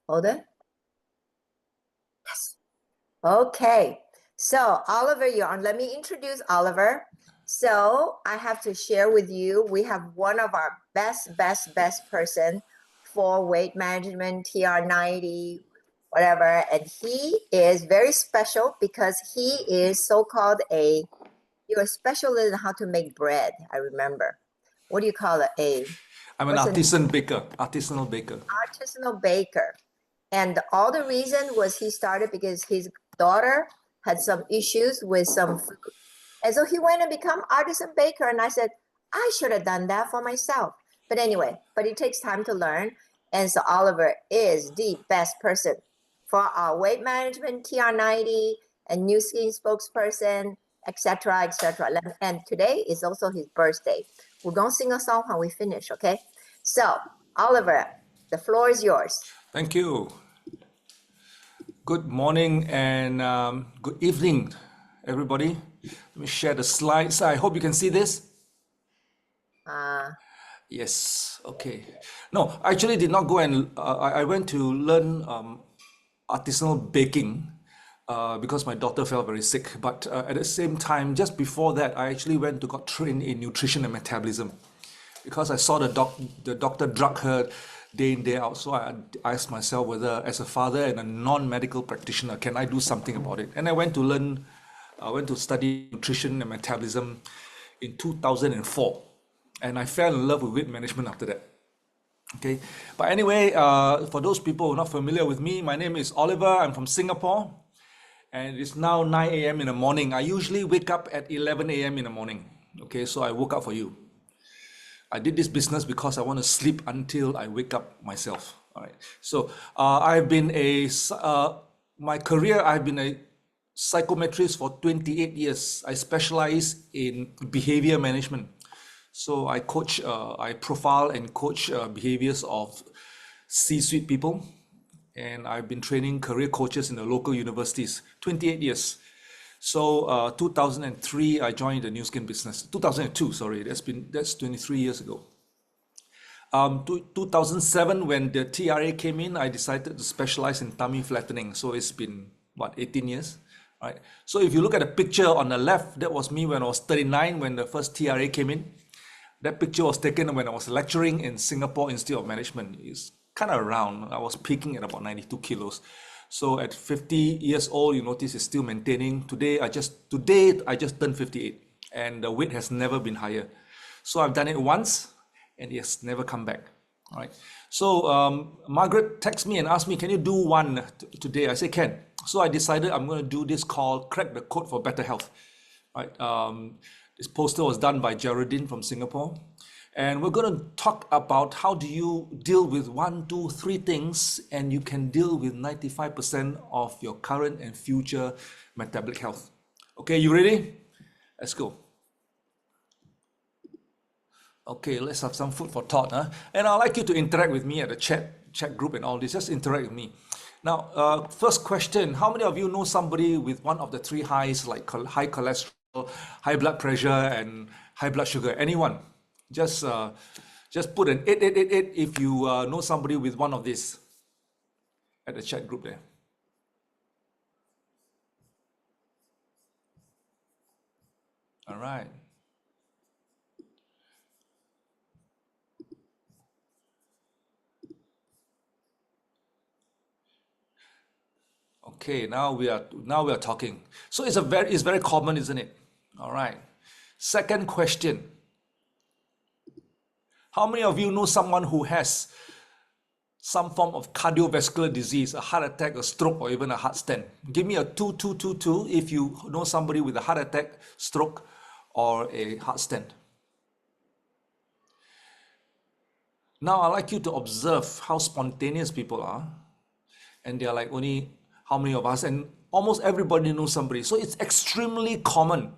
Hold it. Yes. Okay. So Oliver, you're on. Let me introduce Oliver. So I have to share with you, we have one of our best person for weight management, TR90, whatever. And he is very special because he is so-called you're a specialist in how to make bread. I remember. What do you call it? I'm an artisanal baker. Artisanal baker. And all the reason was he started because his daughter had some issues with some food. And so he went and become artisan baker. And I said, I should have done that for myself. But anyway, but it takes time to learn. And so Oliver is the best person for our weight management, TR90, and Nu Skin spokesperson, etc., etc. And today is also his birthday. We're going to sing a song when we finish, okay? So, Oliver, the floor is yours. Thank you. Good morning and good evening, everybody. Let me share the slides. I hope you can see this. Yes, okay. No, I actually did not go and I went to learn artisanal baking because my daughter fell very sick. But at the same time, just before that, I actually went to got trained in nutrition and metabolism because I saw the doctor drug her day in, day out. So I asked myself whether, as a father and a non-medical practitioner, can I do something about it? And I went to study nutrition and metabolism in 2004. And I fell in love with weight management after that. Okay, but anyway, for those people who are not familiar with me, my name is Oliver. I'm from Singapore, and it's now 9 a.m. in the morning. I usually wake up at 11 a.m. in the morning. Okay, so I woke up for you. I did this business because I want to sleep until I wake up myself. All right. So I've been my career, I've been a psychometrist for 28 years. I specialize in behavior management. So I coach, I profile and coach behaviors of C-suite people. And I've been training career coaches in the local universities, 28 years. So 2003, I joined the Nu Skin business. 2002, sorry, that's 23 years ago. 2007, when the TRA came in, I decided to specialize in tummy flattening. So it's been, what, 18 years? Right. So if you look at the picture on the left, that was me when I was 39, when the first TRA came in. That picture was taken when I was lecturing in Singapore Institute of Management. It's kind of round. I was peaking at about 92 kilos. So at 50 years old, you notice it's still maintaining. Today I just turned 58 and the weight has never been higher. So I've done it once and it has never come back. All right. So Margaret texted me and asked me, can you do one today? I said, can. So I decided I'm going to do this called Crack the Code for Better Health. All right. This poster was done by Geraldine from Singapore. And we're going to talk about how do you deal with 1, 2, 3 things and you can deal with 95% of your current and future metabolic health. Okay, you ready? Let's go. Okay, let's have some food for thought. Huh? And I'd like you to interact with me at the chat group and all this. Just interact with me. Now, first question, how many of you know somebody with one of the 3 highs, like high cholesterol, high blood pressure and high blood sugar? Anyone? Just put an 8888 if you know somebody with one of these at the chat group there. All right. Okay, now we are talking. So it's very common, isn't it? All right. Second question. How many of you know someone who has some form of cardiovascular disease, a heart attack, a stroke, or even a heart stent? Give me a 2222 if you know somebody with a heart attack, stroke, or a heart stent. Now I'd like you to observe how spontaneous people are. And they're like, only how many of us? And almost everybody knows somebody. So it's extremely common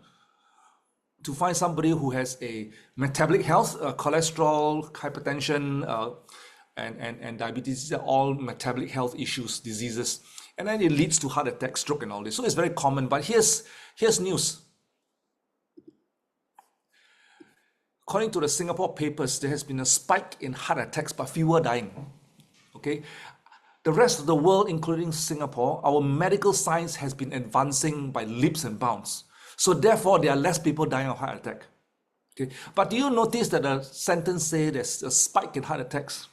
to find somebody who has a metabolic health, cholesterol, hypertension, and diabetes. These are all metabolic health issues, diseases. And then it leads to heart attack, stroke, and all this. So it's very common. But here's news. According to the Singapore papers, there has been a spike in heart attacks, but fewer dying. Okay. The rest of the world, including Singapore, our medical science has been advancing by leaps and bounds. So therefore, there are less people dying of heart attack. Okay, but do you notice that the sentence says there's a spike in heart attacks?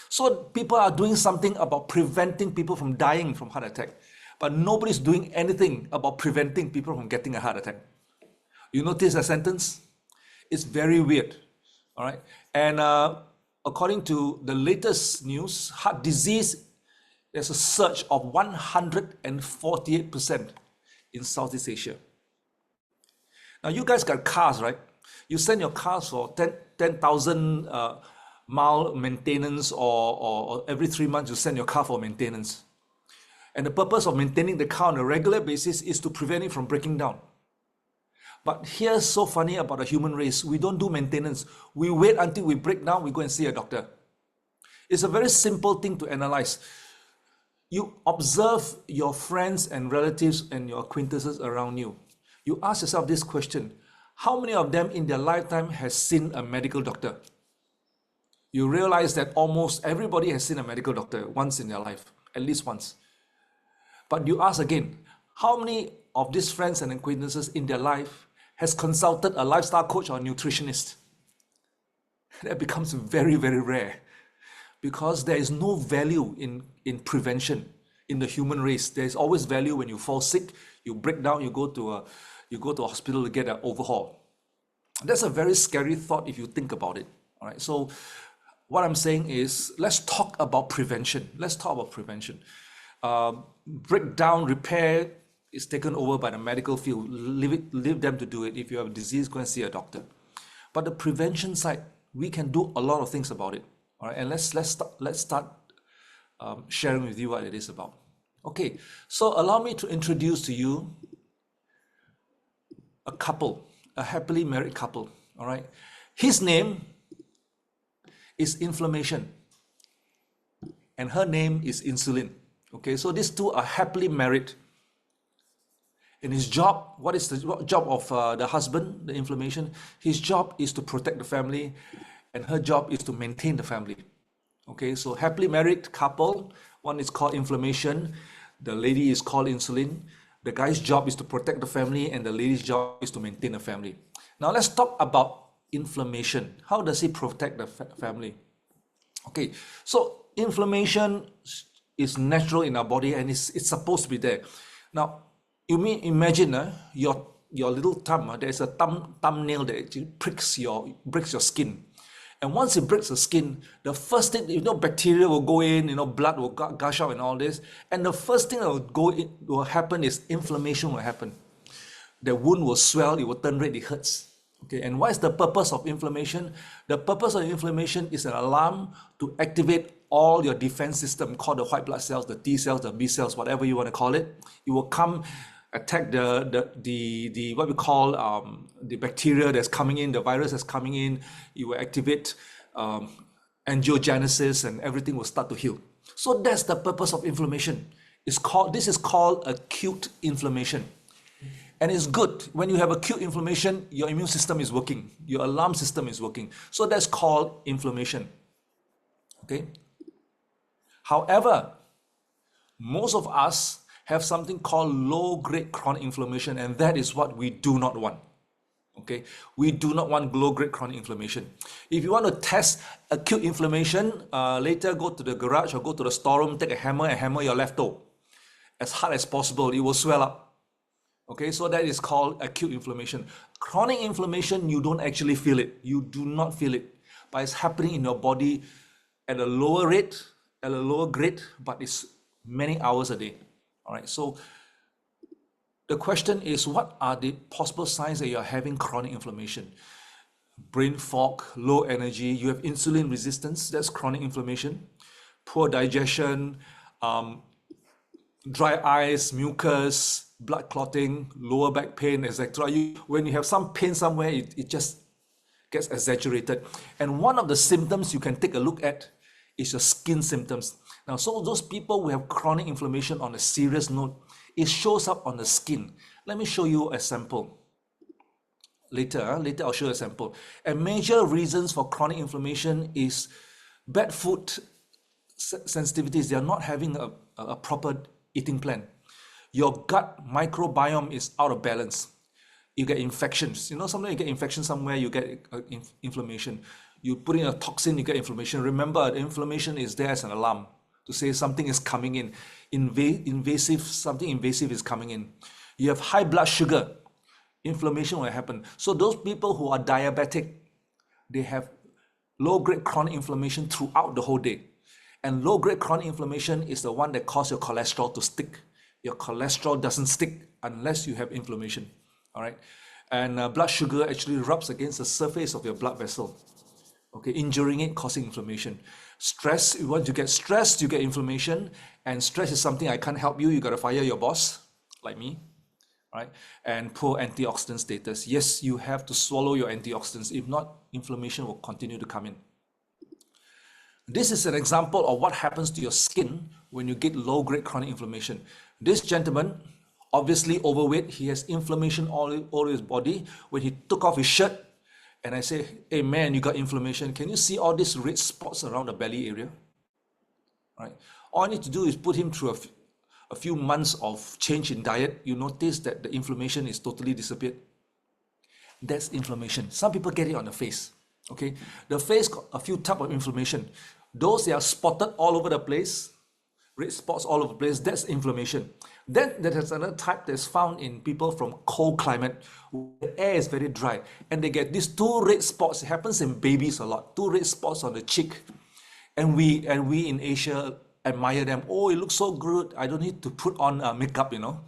So people are doing something about preventing people from dying from heart attack, but nobody's doing anything about preventing people from getting a heart attack. You notice the sentence? It's very weird. All right, and according to the latest news, heart disease, there's a surge of 148% in Southeast Asia. Now, you guys got cars, right? You send your cars for 10,000 mile maintenance, or every 3 months you send your car for maintenance. And the purpose of maintaining the car on a regular basis is to prevent it from breaking down. But here's so funny about the human race. We don't do maintenance. We wait until we break down, we go and see a doctor. It's a very simple thing to analyze. You observe your friends and relatives and your acquaintances around you. You ask yourself this question: how many of them in their lifetime has seen a medical doctor? You realize that almost everybody has seen a medical doctor once in their life, at least once. But you ask again, how many of these friends and acquaintances in their life has consulted a lifestyle coach or a nutritionist? That becomes very, very rare, because there is no value in prevention in the human race. There is always value when you fall sick, you break down, you go to a hospital to get an overhaul. That's a very scary thought if you think about it. All right. So what I'm saying is, let's talk about prevention. Let's talk about prevention. Breakdown, repair is taken over by the medical field. Leave them to do it. If you have a disease, go and see a doctor. But the prevention side, we can do a lot of things about it. All right, and let's start sharing with you what it is about. Okay, so allow me to introduce to you a couple, a happily married couple. All right, his name is inflammation, and her name is insulin. Okay, so these two are happily married. In his job, what is the job of the husband, the inflammation? His job is to protect the family, and her job is to maintain the family. Okay, so happily married couple, one is called inflammation, the lady is called insulin. The guy's job is to protect the family, and the lady's job is to maintain the family. Now let's talk about inflammation. How does he protect the family? Okay, so inflammation is natural in our body, and it's supposed to be there. Now, you mean imagine your little thumb. There's a thumbnail that actually breaks your skin, and once it breaks the skin, the first thing, bacteria will go in, blood will gush out and all this, and the first thing that will happen is inflammation will happen. The wound will swell, it will turn red, it hurts. Okay, and what is the purpose of inflammation? The purpose of inflammation is an alarm to activate all your defense system, called the white blood cells, the T cells, the B cells, whatever you want to call it. It will come attack the what we call the bacteria that's coming in, the virus that's coming in. It will activate angiogenesis, and everything will start to heal. So that's the purpose of inflammation. This is called acute inflammation. And it's good when you have acute inflammation, your immune system is working, your alarm system is working. So that's called inflammation. Okay. However, most of us have something called low-grade chronic inflammation, and that is what we do not want. Okay, we do not want low-grade chronic inflammation. If you want to test acute inflammation, later go to the garage or go to the storeroom, take a hammer and hammer your left toe as hard as possible. It will swell up. Okay, so that is called acute inflammation. Chronic inflammation, you don't actually feel it. You do not feel it, but it's happening in your body at a lower rate, at a lower grade, but it's many hours a day. All right, so the question is, what are the possible signs that you're having chronic inflammation? Brain fog, low energy, you have insulin resistance, that's chronic inflammation. Poor digestion, dry eyes, mucus, blood clotting, lower back pain, etc. When you have some pain somewhere, it just gets exaggerated. And one of the symptoms you can take a look at is your skin symptoms. Now, so those people who have chronic inflammation on a serious note, it shows up on the skin. Let me show you a sample. Later I'll show you a sample. And major reasons for chronic inflammation is bad food sensitivities, they are not having a proper eating plan. Your gut microbiome is out of balance. You get infections. You know, sometimes you get infection somewhere, you get inflammation. You put in a toxin, you get inflammation. Remember, the inflammation is there as an alarm to say something is coming in. Something invasive is coming in. You have high blood sugar, inflammation will happen. So those people who are diabetic, they have low-grade chronic inflammation throughout the whole day. And low-grade chronic inflammation is the one that causes your cholesterol to stick. Your cholesterol doesn't stick unless you have inflammation, all right? And blood sugar actually rubs against the surface of your blood vessel, okay, injuring it, causing inflammation. Stress, once you get stressed, you get inflammation, and stress is something I can't help you. You got to fire your boss, like me, right? And poor antioxidant status. Yes, you have to swallow your antioxidants. If not, inflammation will continue to come in. This is an example of what happens to your skin when you get low-grade chronic inflammation. This gentleman, obviously overweight, he has inflammation all over his body. When he took off his shirt, and I say, hey man, you got inflammation. Can you see all these red spots around the belly area? Right. All I need to do is put him through a few months of change in diet. You notice that the inflammation is totally disappeared. That's inflammation. Some people get it on the face. Okay, the face got a few types of inflammation. Those that are spotted all over the place, red spots all over the place, that's inflammation. Then there's another type that's found in people from cold climate, where the air is very dry, and they get these two red spots. It happens in babies a lot, two red spots on the cheek. And we in Asia admire them. Oh, it looks so good. I don't need to put on makeup, you know.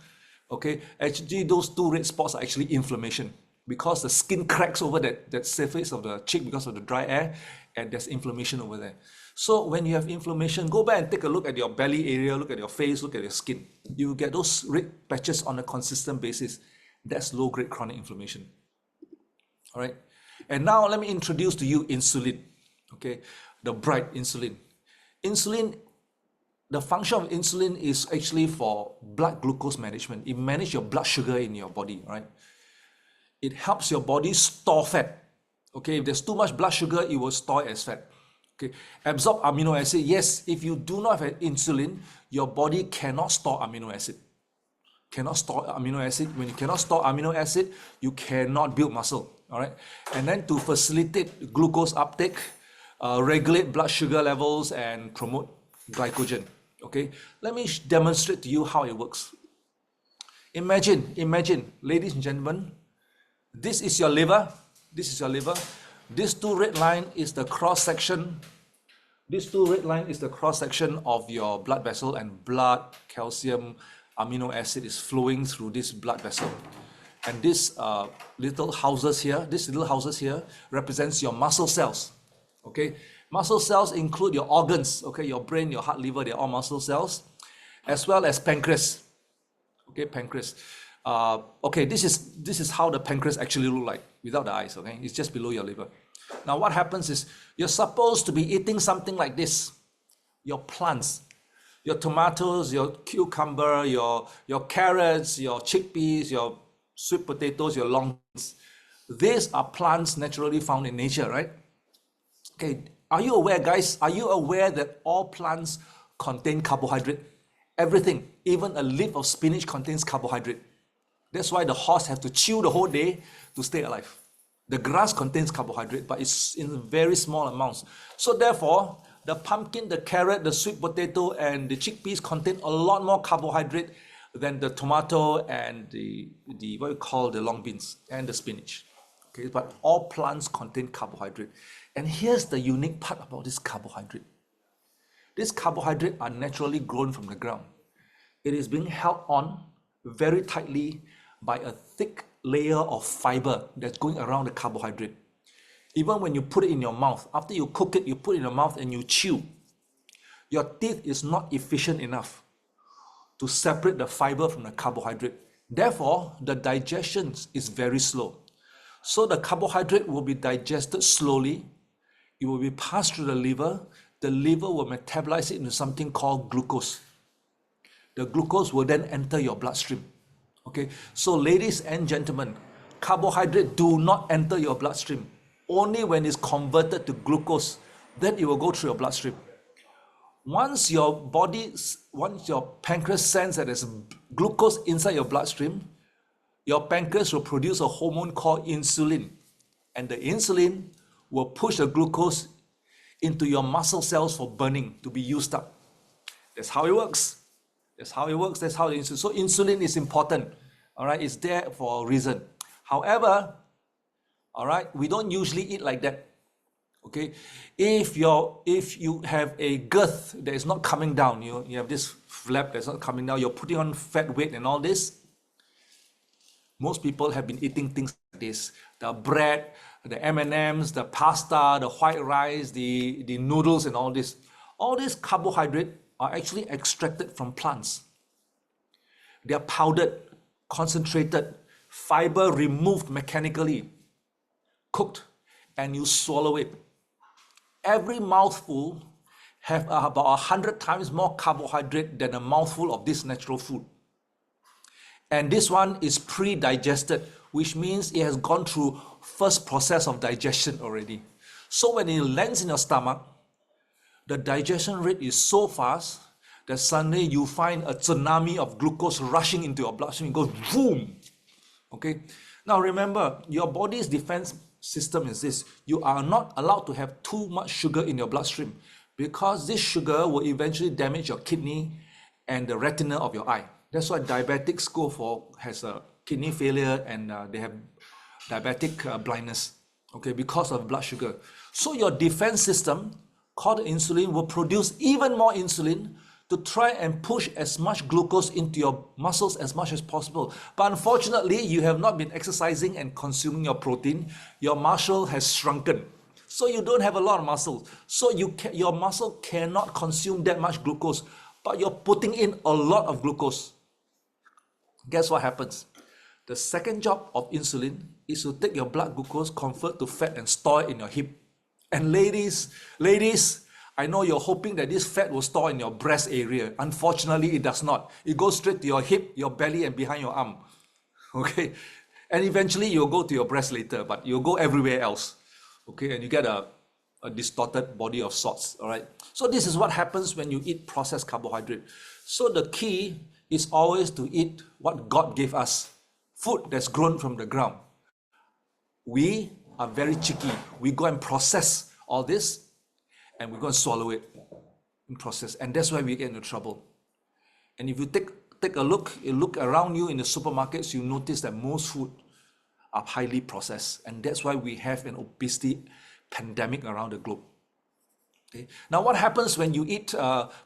Okay, actually those two red spots are actually inflammation, because the skin cracks over that surface of the cheek because of the dry air, and there's inflammation over there. So when you have inflammation, go back and take a look at your belly area, look at your face, look at your skin. You get those red patches on a consistent basis. That's low-grade chronic inflammation. All right. And now let me introduce to you insulin. Okay, the bright insulin. Insulin, the function of insulin is actually for blood glucose management. It manages your blood sugar in your body, right? It helps your body store fat. Okay, if there's too much blood sugar, it will store it as fat. Okay, absorb amino acid. Yes, if you do not have insulin, your body cannot store amino acid. Cannot store amino acid. When you cannot store amino acid, you cannot build muscle. All right, and then to facilitate glucose uptake, regulate blood sugar levels, and promote glycogen. Okay, let me demonstrate to you how it works. Imagine, ladies and gentlemen, this is your liver. This is your liver. This two red line is the cross section. This two red line is the cross section of your blood vessel, and blood, calcium, amino acid is flowing through this blood vessel. And this little houses here represents your muscle cells. Okay, muscle cells include your organs. Okay, your brain, your heart, liver, they're all muscle cells, as well as pancreas. Okay, pancreas. Okay, this is how the pancreas actually look like without the eyes. Okay, it's just below your liver. Now what happens is you're supposed to be eating something like this. Your plants, your tomatoes, your cucumber, your carrots, your chickpeas, your sweet potatoes, your long beans. These are plants naturally found in nature, right? Okay, are you aware, guys? Are you aware that all plants contain carbohydrate? Everything, even a leaf of spinach contains carbohydrate. That's why the horse have to chew the whole day to stay alive. The grass contains carbohydrate, but it's in very small amounts. So therefore, the pumpkin, the carrot, the sweet potato, and the chickpeas contain a lot more carbohydrate than the tomato and the what we call the long beans and the spinach. Okay, but all plants contain carbohydrate. And here's the unique part about this carbohydrate. These carbohydrates are naturally grown from the ground. It is being held on very tightly by a thick layer of fiber that's going around the carbohydrate. Even when you put it in your mouth, after you cook it, you put it in your mouth and you chew, your teeth is not efficient enough to separate the fiber from the carbohydrate. Therefore, the digestion is very slow. So the carbohydrate will be digested slowly. It will be passed through the liver. The liver will metabolize it into something called glucose. The glucose will then enter your bloodstream. Okay, so ladies and gentlemen, carbohydrate do not enter your bloodstream. Only when it's converted to glucose, then it will go through your bloodstream. once once your pancreas senses that there's glucose inside your bloodstream, your pancreas will produce a hormone called insulin. And the insulin will push the glucose into your muscle cells for burning to be used up. That's how it works. That's how it works. That's how the insulin. So insulin is important. All right, it's there for a reason. However, all right, we don't usually eat like that. Okay, if you have a girth that is not coming down, you have this flap that's not coming down, you're putting on fat weight and all this. Most people have been eating things like this: the bread, the M&Ms, the pasta, the white rice, the noodles, and all this. All these carbohydrates are actually extracted from plants. They are powdered, concentrated, fiber removed mechanically, cooked, and you swallow it. Every mouthful have about 100 times more carbohydrate than a mouthful of this natural food. And this one is pre-digested, which means it has gone through first process of digestion already. So when it lands in your stomach, the digestion rate is so fast that suddenly you find a tsunami of glucose rushing into your bloodstream. It goes boom. Okay. Now remember, your body's defense system is this: you are not allowed to have too much sugar in your bloodstream, because this sugar will eventually damage your kidney and the retina of your eye. That's why diabetics has a kidney failure, and they have diabetic blindness, okay, because of blood sugar. So your defense system, called insulin, will produce even more insulin to try and push as much glucose into your muscles as much as possible. But unfortunately, you have not been exercising and consuming your protein. Your muscle has shrunken, so you don't have a lot of muscle. So your muscle cannot consume that much glucose, but you're putting in a lot of glucose. Guess what happens? The second job of insulin is to take your blood glucose, convert to fat, and store it in your hip. And ladies, I know you're hoping that this fat will store in your breast area. Unfortunately, it does not. It goes straight to your hip, your belly, and behind your arm. Okay? And eventually you'll go to your breast later, but you'll go everywhere else. Okay? And you get a distorted body of sorts. All right? So this is what happens when you eat processed carbohydrate. So the key is always to eat what God gave us. Food that's grown from the ground. We are very cheeky. We go and process all this, and we're going to swallow it in process. And that's why we get into trouble. And if you take a look around you in the supermarkets, you notice that most food are highly processed. And that's why we have an obesity pandemic around the globe. Okay. Now, what happens when you eat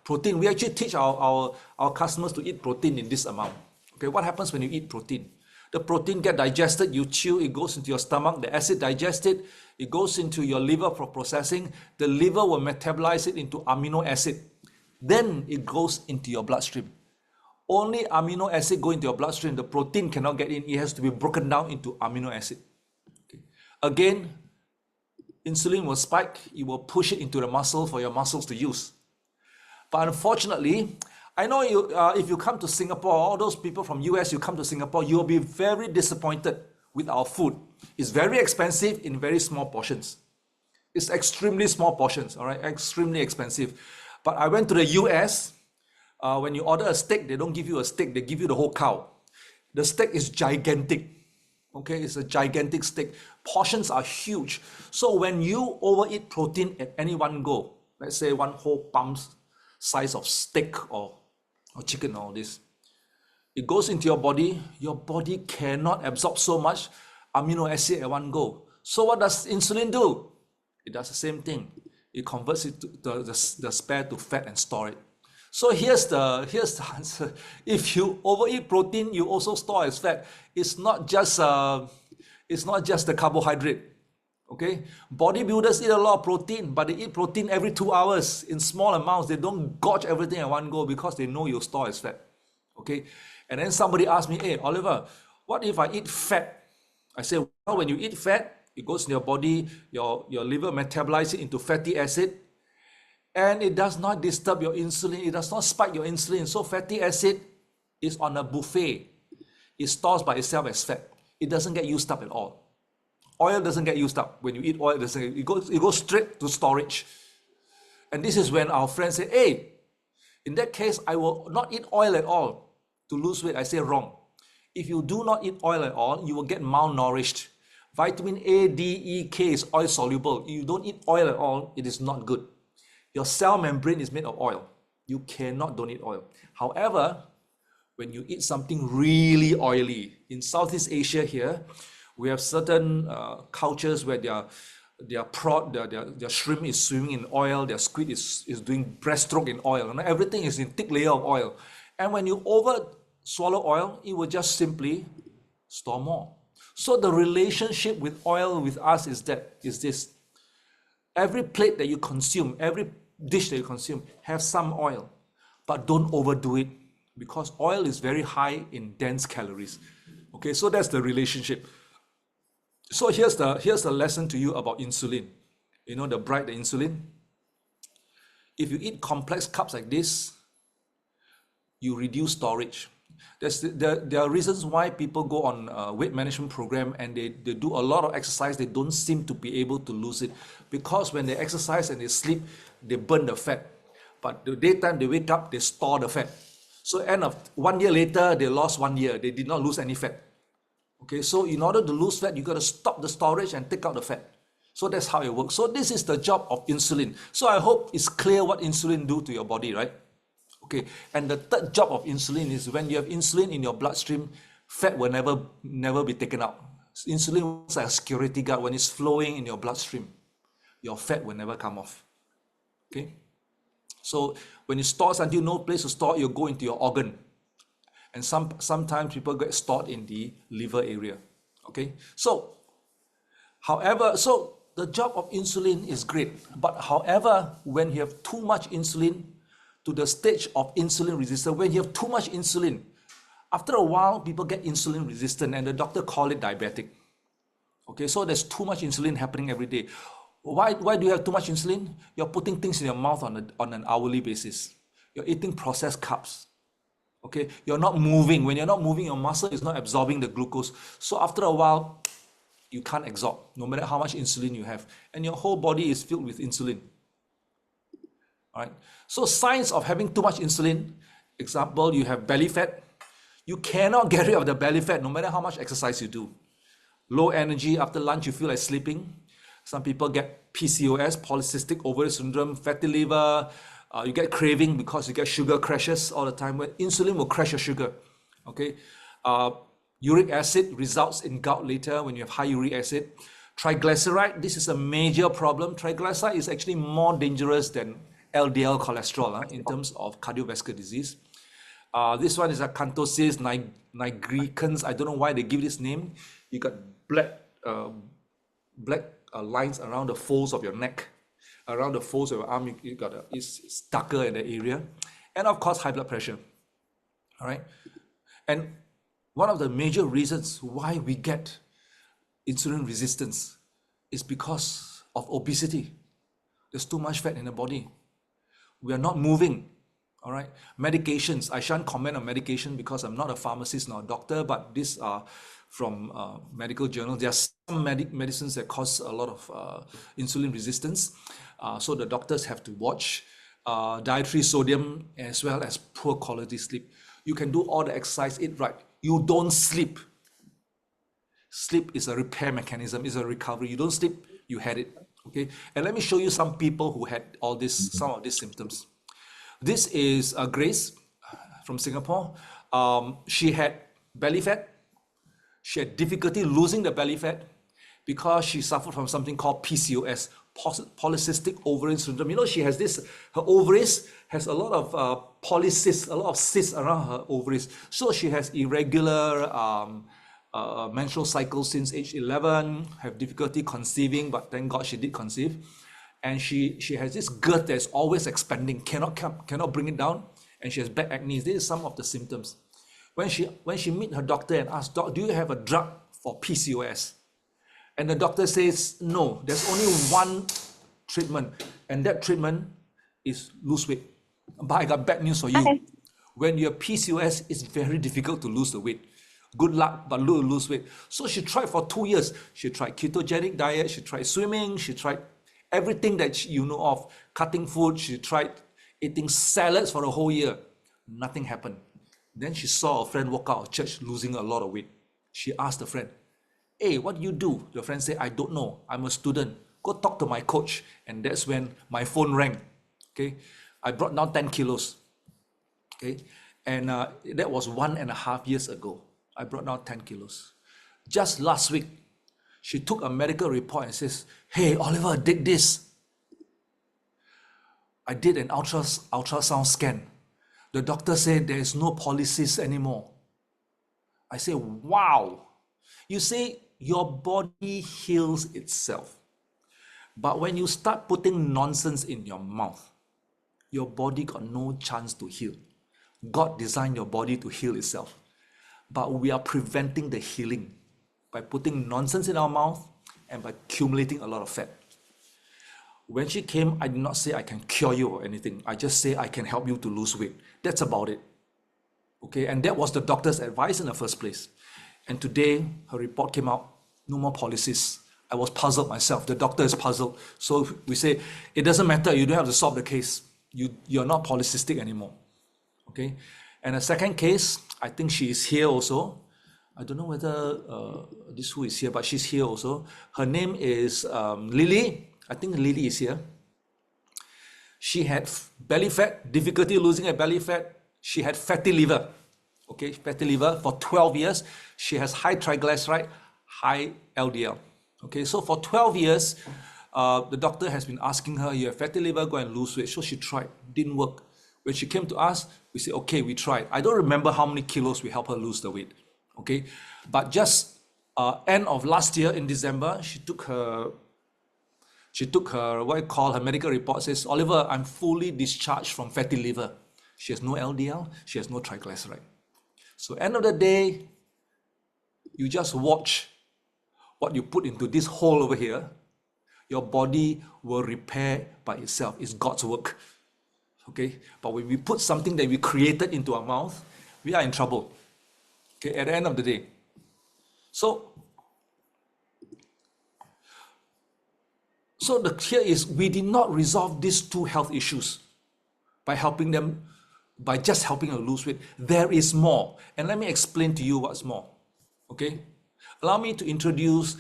protein? We actually teach our customers to eat protein in this amount. Okay, what happens when you eat protein? The protein gets digested, you chew, it goes into your stomach, the acid digests it, it goes into your liver for processing. The liver will metabolize it into amino acid. Then it goes into your bloodstream. Only amino acid go into your bloodstream. The protein cannot get in. It has to be broken down into amino acid. Okay. Again, insulin will spike. It will push it into the muscle for your muscles to use. But unfortunately, I know you. If you come to Singapore, all those people from US, you come to Singapore, you'll be very disappointed with our food. It's very expensive in very small portions. It's extremely small portions, all right? Extremely expensive. But I went to the US. When you order a steak, they don't give you a steak, they give you the whole cow. The steak is gigantic. Okay, it's a gigantic steak. Portions are huge. So when you overeat protein at any one go, let's say one whole palm's size of steak or chicken, all this, it goes into your body cannot absorb so much amino acid at one go. So what does insulin do? It does the same thing. It converts it to the spare to fat and store it. So here's the answer. If you overeat protein, you also store as fat. It's not just the carbohydrate. Okay, bodybuilders eat a lot of protein, but they eat protein every 2 hours in small amounts. They don't gorge everything at one go because they know you'll store as fat. Okay, and then somebody asked me, "Hey, Oliver, what if I eat fat?" I say, well, when you eat fat, it goes in your body, your liver metabolizes it into fatty acid, and it does not disturb your insulin. It does not spike your insulin. So fatty acid is on a buffet. It stores by itself as fat. It doesn't get used up at all. Oil doesn't get used up. When you eat oil, it goes straight to storage. And this is when our friends say, "Hey, In that case, I will not eat oil at all to lose weight. I say wrong. If you do not eat oil at all, you will get malnourished. Vitamin A, D, E, K is oil soluble. If you don't eat oil at all, it is not good. Your cell membrane is made of oil. You cannot don't eat oil. However, when you eat something really oily, in Southeast Asia here, we have certain cultures where their shrimp is swimming in oil, their squid is doing breaststroke in oil, and everything is in thick layer of oil. And when you over swallow oil, it will just simply store more. So the relationship with oil with us is this. Every plate that you consume, every dish that you consume, have some oil, but don't overdo it, because oil is very high in dense calories. Okay, so that's the relationship. So here's the lesson to you about insulin. You know, the insulin. If you eat complex carbs like this, you reduce storage. There are reasons why people go on a weight management program and they do a lot of exercise. They don't seem to be able to lose it, because when they exercise and they sleep, they burn the fat. But the daytime they wake up, they store the fat. So end of 1 year later, they lost 1 year. They did not lose any fat. Okay, so in order to lose fat, you got to stop the storage and take out the fat. So that's how it works. So this is the job of insulin. So I hope it's clear what insulin do to your body, right? Okay, and the third job of insulin is when you have insulin in your bloodstream, fat will never be taken out. Insulin is like a security guard. When it's flowing in your bloodstream, your fat will never come off. Okay, so when it stores until no place to store, you go into your organ, and sometimes people get stored in the liver area. Okay, so the job of insulin is great, but however, when you have too much insulin, to the stage of insulin resistance, when you have too much insulin, after a while, people get insulin resistant, and the doctor call it diabetic. Okay, so there's too much insulin happening every day. Why do you have too much insulin? You're putting things in your mouth on an hourly basis. You're eating processed carbs. Okay, you're not moving. When you're not moving, your muscle is not absorbing the glucose. So after a while, you can't absorb, no matter how much insulin you have. And your whole body is filled with insulin. All right. So signs of having too much insulin, example, you have belly fat. You cannot get rid of the belly fat no matter how much exercise you do. Low energy, after lunch you feel like sleeping. Some people get PCOS, polycystic ovary syndrome, fatty liver. You get craving because you get sugar crashes all the time. When insulin will crash your sugar. Okay. Uric acid results in gout later when you have high uric acid. Triglyceride, this is a major problem. Triglyceride is actually more dangerous than LDL cholesterol in terms of cardiovascular disease. This one is acanthosis nigricans. I don't know why they give this name. You got black lines around the folds of your neck, around the folds of your arm. You got it's darker in the area, and of course high blood pressure. All right, and one of the major reasons why we get insulin resistance is because of obesity. There's too much fat in the body. We are not moving. All right. Medications. I shan't comment on medication because I'm not a pharmacist nor a doctor, but these are from medical journals. There are some medicines that cause a lot of insulin resistance. So the doctors have to watch dietary sodium as well as poor quality sleep. You can do all the exercise, eat right. You don't sleep. Sleep is a repair mechanism, is a recovery. You don't sleep, you had it. Okay, and let me show you some people who had all this, some of these symptoms. This is Grace from Singapore. She had belly fat. She had difficulty losing the belly fat because she suffered from something called PCOS, polycystic ovarian syndrome. You know, she has this, her ovaries has a lot of polycysts, a lot of cysts around her ovaries. So she has irregular menstrual cycle since age 11, have difficulty conceiving, but thank God she did conceive. And she has this gut that's always expanding, cannot bring it down, and she has back acne. This is some of the symptoms. When she meet her doctor and asks, "Doc, do you have a drug for PCOS?" And the doctor says, "No, there's only one treatment, and that treatment is lose weight." But I got bad news for you. Okay. When you have PCOS, it's very difficult to lose the weight. Good luck, but lose weight. So she tried for 2 years. She tried ketogenic diet, she tried swimming, she tried everything that you know of, cutting food. She tried eating salads for a whole year. Nothing happened. Then she saw a friend walk out of church losing a lot of weight. She asked the friend, hey, what do you do? The friend said, I don't know. I'm a student. Go talk to my coach. And that's when my phone rang. Okay. I brought down 10 kilos. Okay. And that was 1.5 years ago. I brought down 10 kilos. Just last week, she took a medical report and says, hey, Oliver, did this. I did an ultrasound scan. The doctor said there is no polycyst anymore. I say, wow. You say your body heals itself. But when you start putting nonsense in your mouth, your body got no chance to heal. God designed your body to heal itself. But we are preventing the healing by putting nonsense in our mouth and by accumulating a lot of fat. When she came, I did not say I can cure you or anything. I just say I can help you to lose weight. That's about it. Okay, and that was the doctor's advice in the first place. And today, her report came out, no more polycysts. I was puzzled myself. The doctor is puzzled. So we say, it doesn't matter. You don't have to solve the case. You're not polycystic anymore. Okay. And a second case, I think she is here also. I don't know whether this who is here, but she's here also. Her name is Lily. I think Lily is here. She had belly fat, difficulty losing her belly fat. She had fatty liver. Okay, fatty liver for 12 years. She has high triglyceride, high LDL. Okay, so for 12 years, the doctor has been asking her, you have fatty liver, go and lose weight. So she tried, didn't work. When she came to us, we said, okay, we tried. I don't remember how many kilos we helped her lose the weight. Okay, but just end of last year in December, she took her what I call her medical report, says, Oliver, I'm fully discharged from fatty liver. She has no LDL, she has no triglyceride. So end of the day, you just watch what you put into this hole over here. Your body will repair by itself. It's God's work. Okay, but when we put something that we created into our mouth, we are in trouble. Okay, at the end of the day. So here is, we did not resolve these two health issues by just helping them lose weight. There is more. And let me explain to you what's more. Okay, allow me to introduce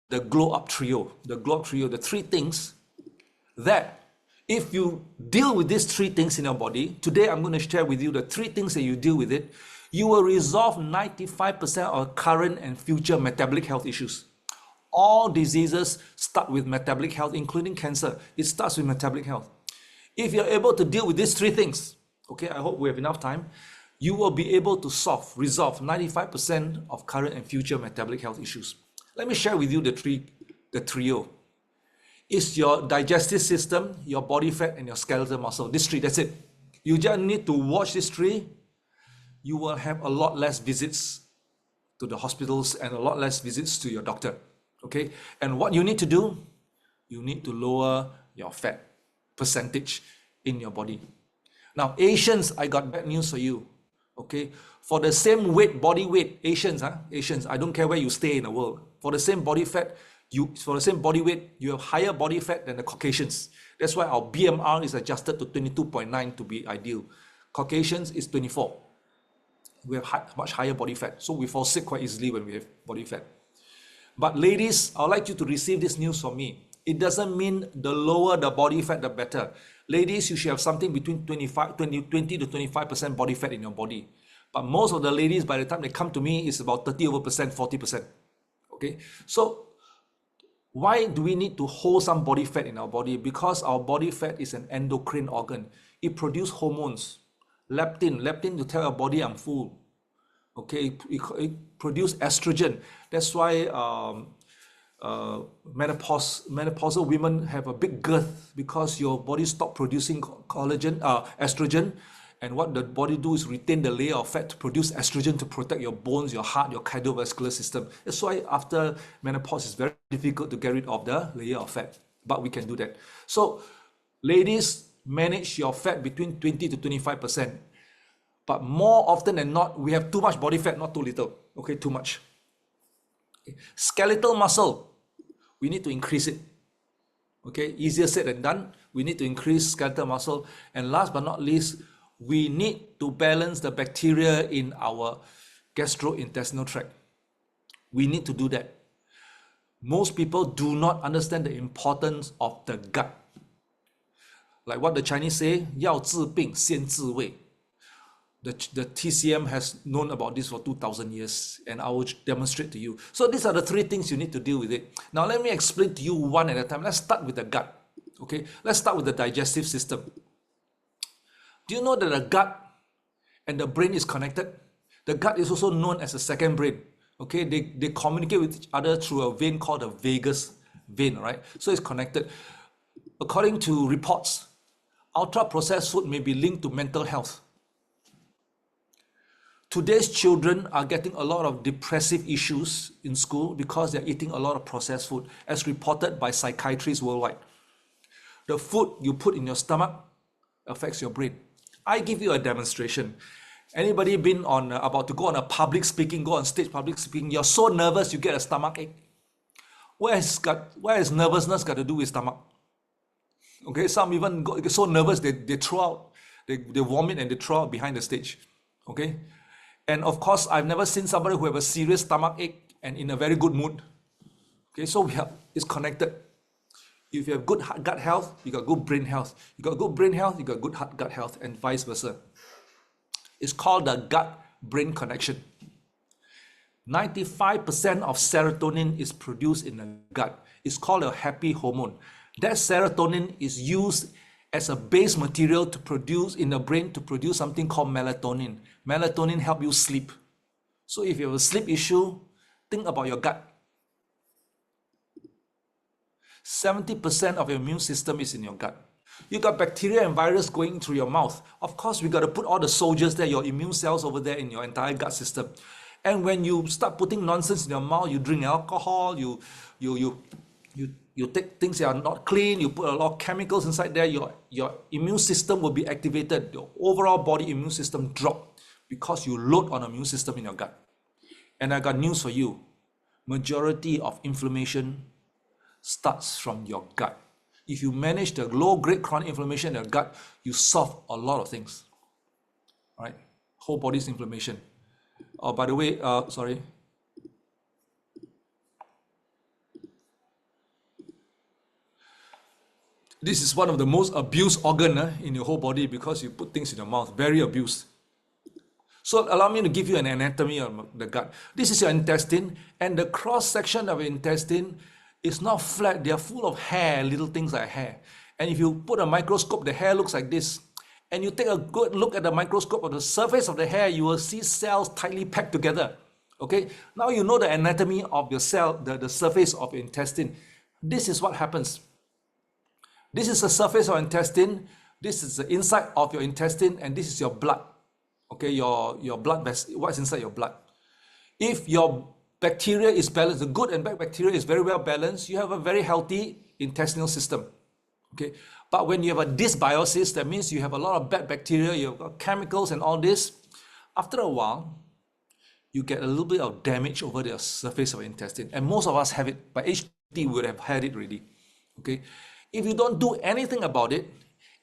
the Glow Up Trio. The Glow Up Trio, the three things that if you deal with these three things in your body, today I'm going to share with you the three things that you deal with it, you will resolve 95% of current and future metabolic health issues. All diseases start with metabolic health, including cancer. It starts with metabolic health. If you're able to deal with these three things, okay, I hope we have enough time, you will be able to resolve 95% of current and future metabolic health issues. Let me share with you the trio. It's your digestive system, your body fat, and your skeletal muscle. This three, that's it. You just need to watch this three. You will have a lot less visits to the hospitals and a lot less visits to your doctor. Okay? And what you need to do, you need to lower your fat percentage in your body. Now, Asians, I got bad news for you. Okay? For the same weight, body weight, Asians, I don't care where you stay in the world. For the same body fat, for the same body weight, you have higher body fat than the Caucasians. That's why our BMR is adjusted to 22.9 to be ideal. Caucasians is 24. We have much higher body fat. So we fall sick quite easily when we have body fat. But ladies, I would like you to receive this news from me. It doesn't mean the lower the body fat, the better. Ladies, you should have something between 20 to 25% body fat in your body. But most of the ladies, by the time they come to me, it's about 30%, 40%. Okay? So why do we need to hold some body fat in our body? Because our body fat is an endocrine organ. It produces hormones. Leptin to tell our body I'm full. Okay, it produces estrogen. That's why menopausal women have a big girth, because your body stops producing estrogen, and what the body do is retain the layer of fat to produce estrogen to protect your bones, your heart, your cardiovascular system. That's why after menopause, it's very difficult to get rid of the layer of fat, but we can do that. So ladies, manage your fat between 20 to 25%. But more often than not, we have too much body fat, not too little. Okay, too much. Okay. Skeletal muscle, we need to increase it. Okay, easier said than done. We need to increase skeletal muscle. And last but not least, we need to balance the bacteria in our gastrointestinal tract. We need to do that. Most people do not understand the importance of the gut. Like what the Chinese say, 要治病先治胃. The TCM has known about this for 2,000 years, and I will demonstrate to you. So these are the three things you need to deal with it. Now let me explain to you one at a time. Let's start with the gut. Okay, let's start with the digestive system. Do you know that the gut and the brain is connected? The gut is also known as a second brain. Okay, they communicate with each other through a vein called the vagus vein, right? So it's connected. According to reports, ultra-processed food may be linked to mental health. Today's children are getting a lot of depressive issues in school because they're eating a lot of processed food, as reported by psychiatrists worldwide. The food you put in your stomach affects your brain. I give you a demonstration. Anybody been on about to go on a public speaking, go on stage public speaking, you're so nervous you get a stomach ache? Where is nervousness got to do with stomach? Okay, some even get so nervous they throw out, they vomit and they throw out behind the stage. Okay, and of course I've never seen somebody who have a serious stomach ache and in a very good mood. Okay, so it's connected. If you have good gut health, you got good brain health. You got good brain health, you got good gut health, and vice versa. It's called the gut-brain connection. 95% of serotonin is produced in the gut. It's called a happy hormone. That serotonin is used as a base material to produce in the brain to produce something called melatonin. Melatonin helps you sleep. So if you have a sleep issue, think about your gut. 70% of your immune system is in your gut. You got bacteria and virus going through your mouth. Of course, we got to put all the soldiers there, your immune cells over there in your entire gut system. And when you start putting nonsense in your mouth, you drink alcohol, you take things that are not clean, you put a lot of chemicals inside there, your immune system will be activated. Your overall body immune system drop because you load on the immune system in your gut. And I got news for you. Majority of inflammation starts from your gut. If you manage the low-grade chronic inflammation in your gut, you solve a lot of things. All right? Whole body's inflammation. Oh, by the way, sorry. This is one of the most abused organ in your whole body because you put things in your mouth. Very abused. So allow me to give you an anatomy of the gut. This is your intestine, and the cross-section of your intestine is not flat. They are full of hair, little things like hair. And if you put a microscope, the hair looks like this. And you take a good look at the microscope of the surface of the hair, you will see cells tightly packed together. Okay, now you know the anatomy of your cell, the surface of your intestine. This is what happens. This is the surface of your intestine. This is the inside of your intestine, and this is your blood. Okay, your blood, what's inside your blood. If your bacteria is balanced, the good and bad bacteria is very well balanced, you have a very healthy intestinal system. Okay, but when you have a dysbiosis, that means you have a lot of bad bacteria, you have got chemicals and all this. After a while, you get a little bit of damage over the surface of the intestine, and most of us have it. By age 50, we would have had it already. Okay, if you don't do anything about it,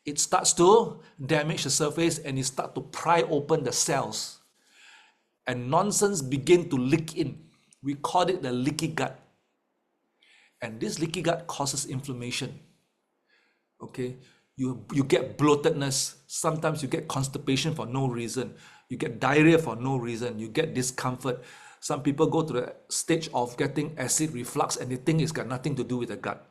it starts to damage the surface and it starts to pry open the cells, and nonsense begin to leak in. We call it the leaky gut. And this leaky gut causes inflammation. Okay, you get bloatedness. Sometimes you get constipation for no reason. You get diarrhea for no reason. You get discomfort. Some people go to the stage of getting acid reflux and they think it's got nothing to do with the gut.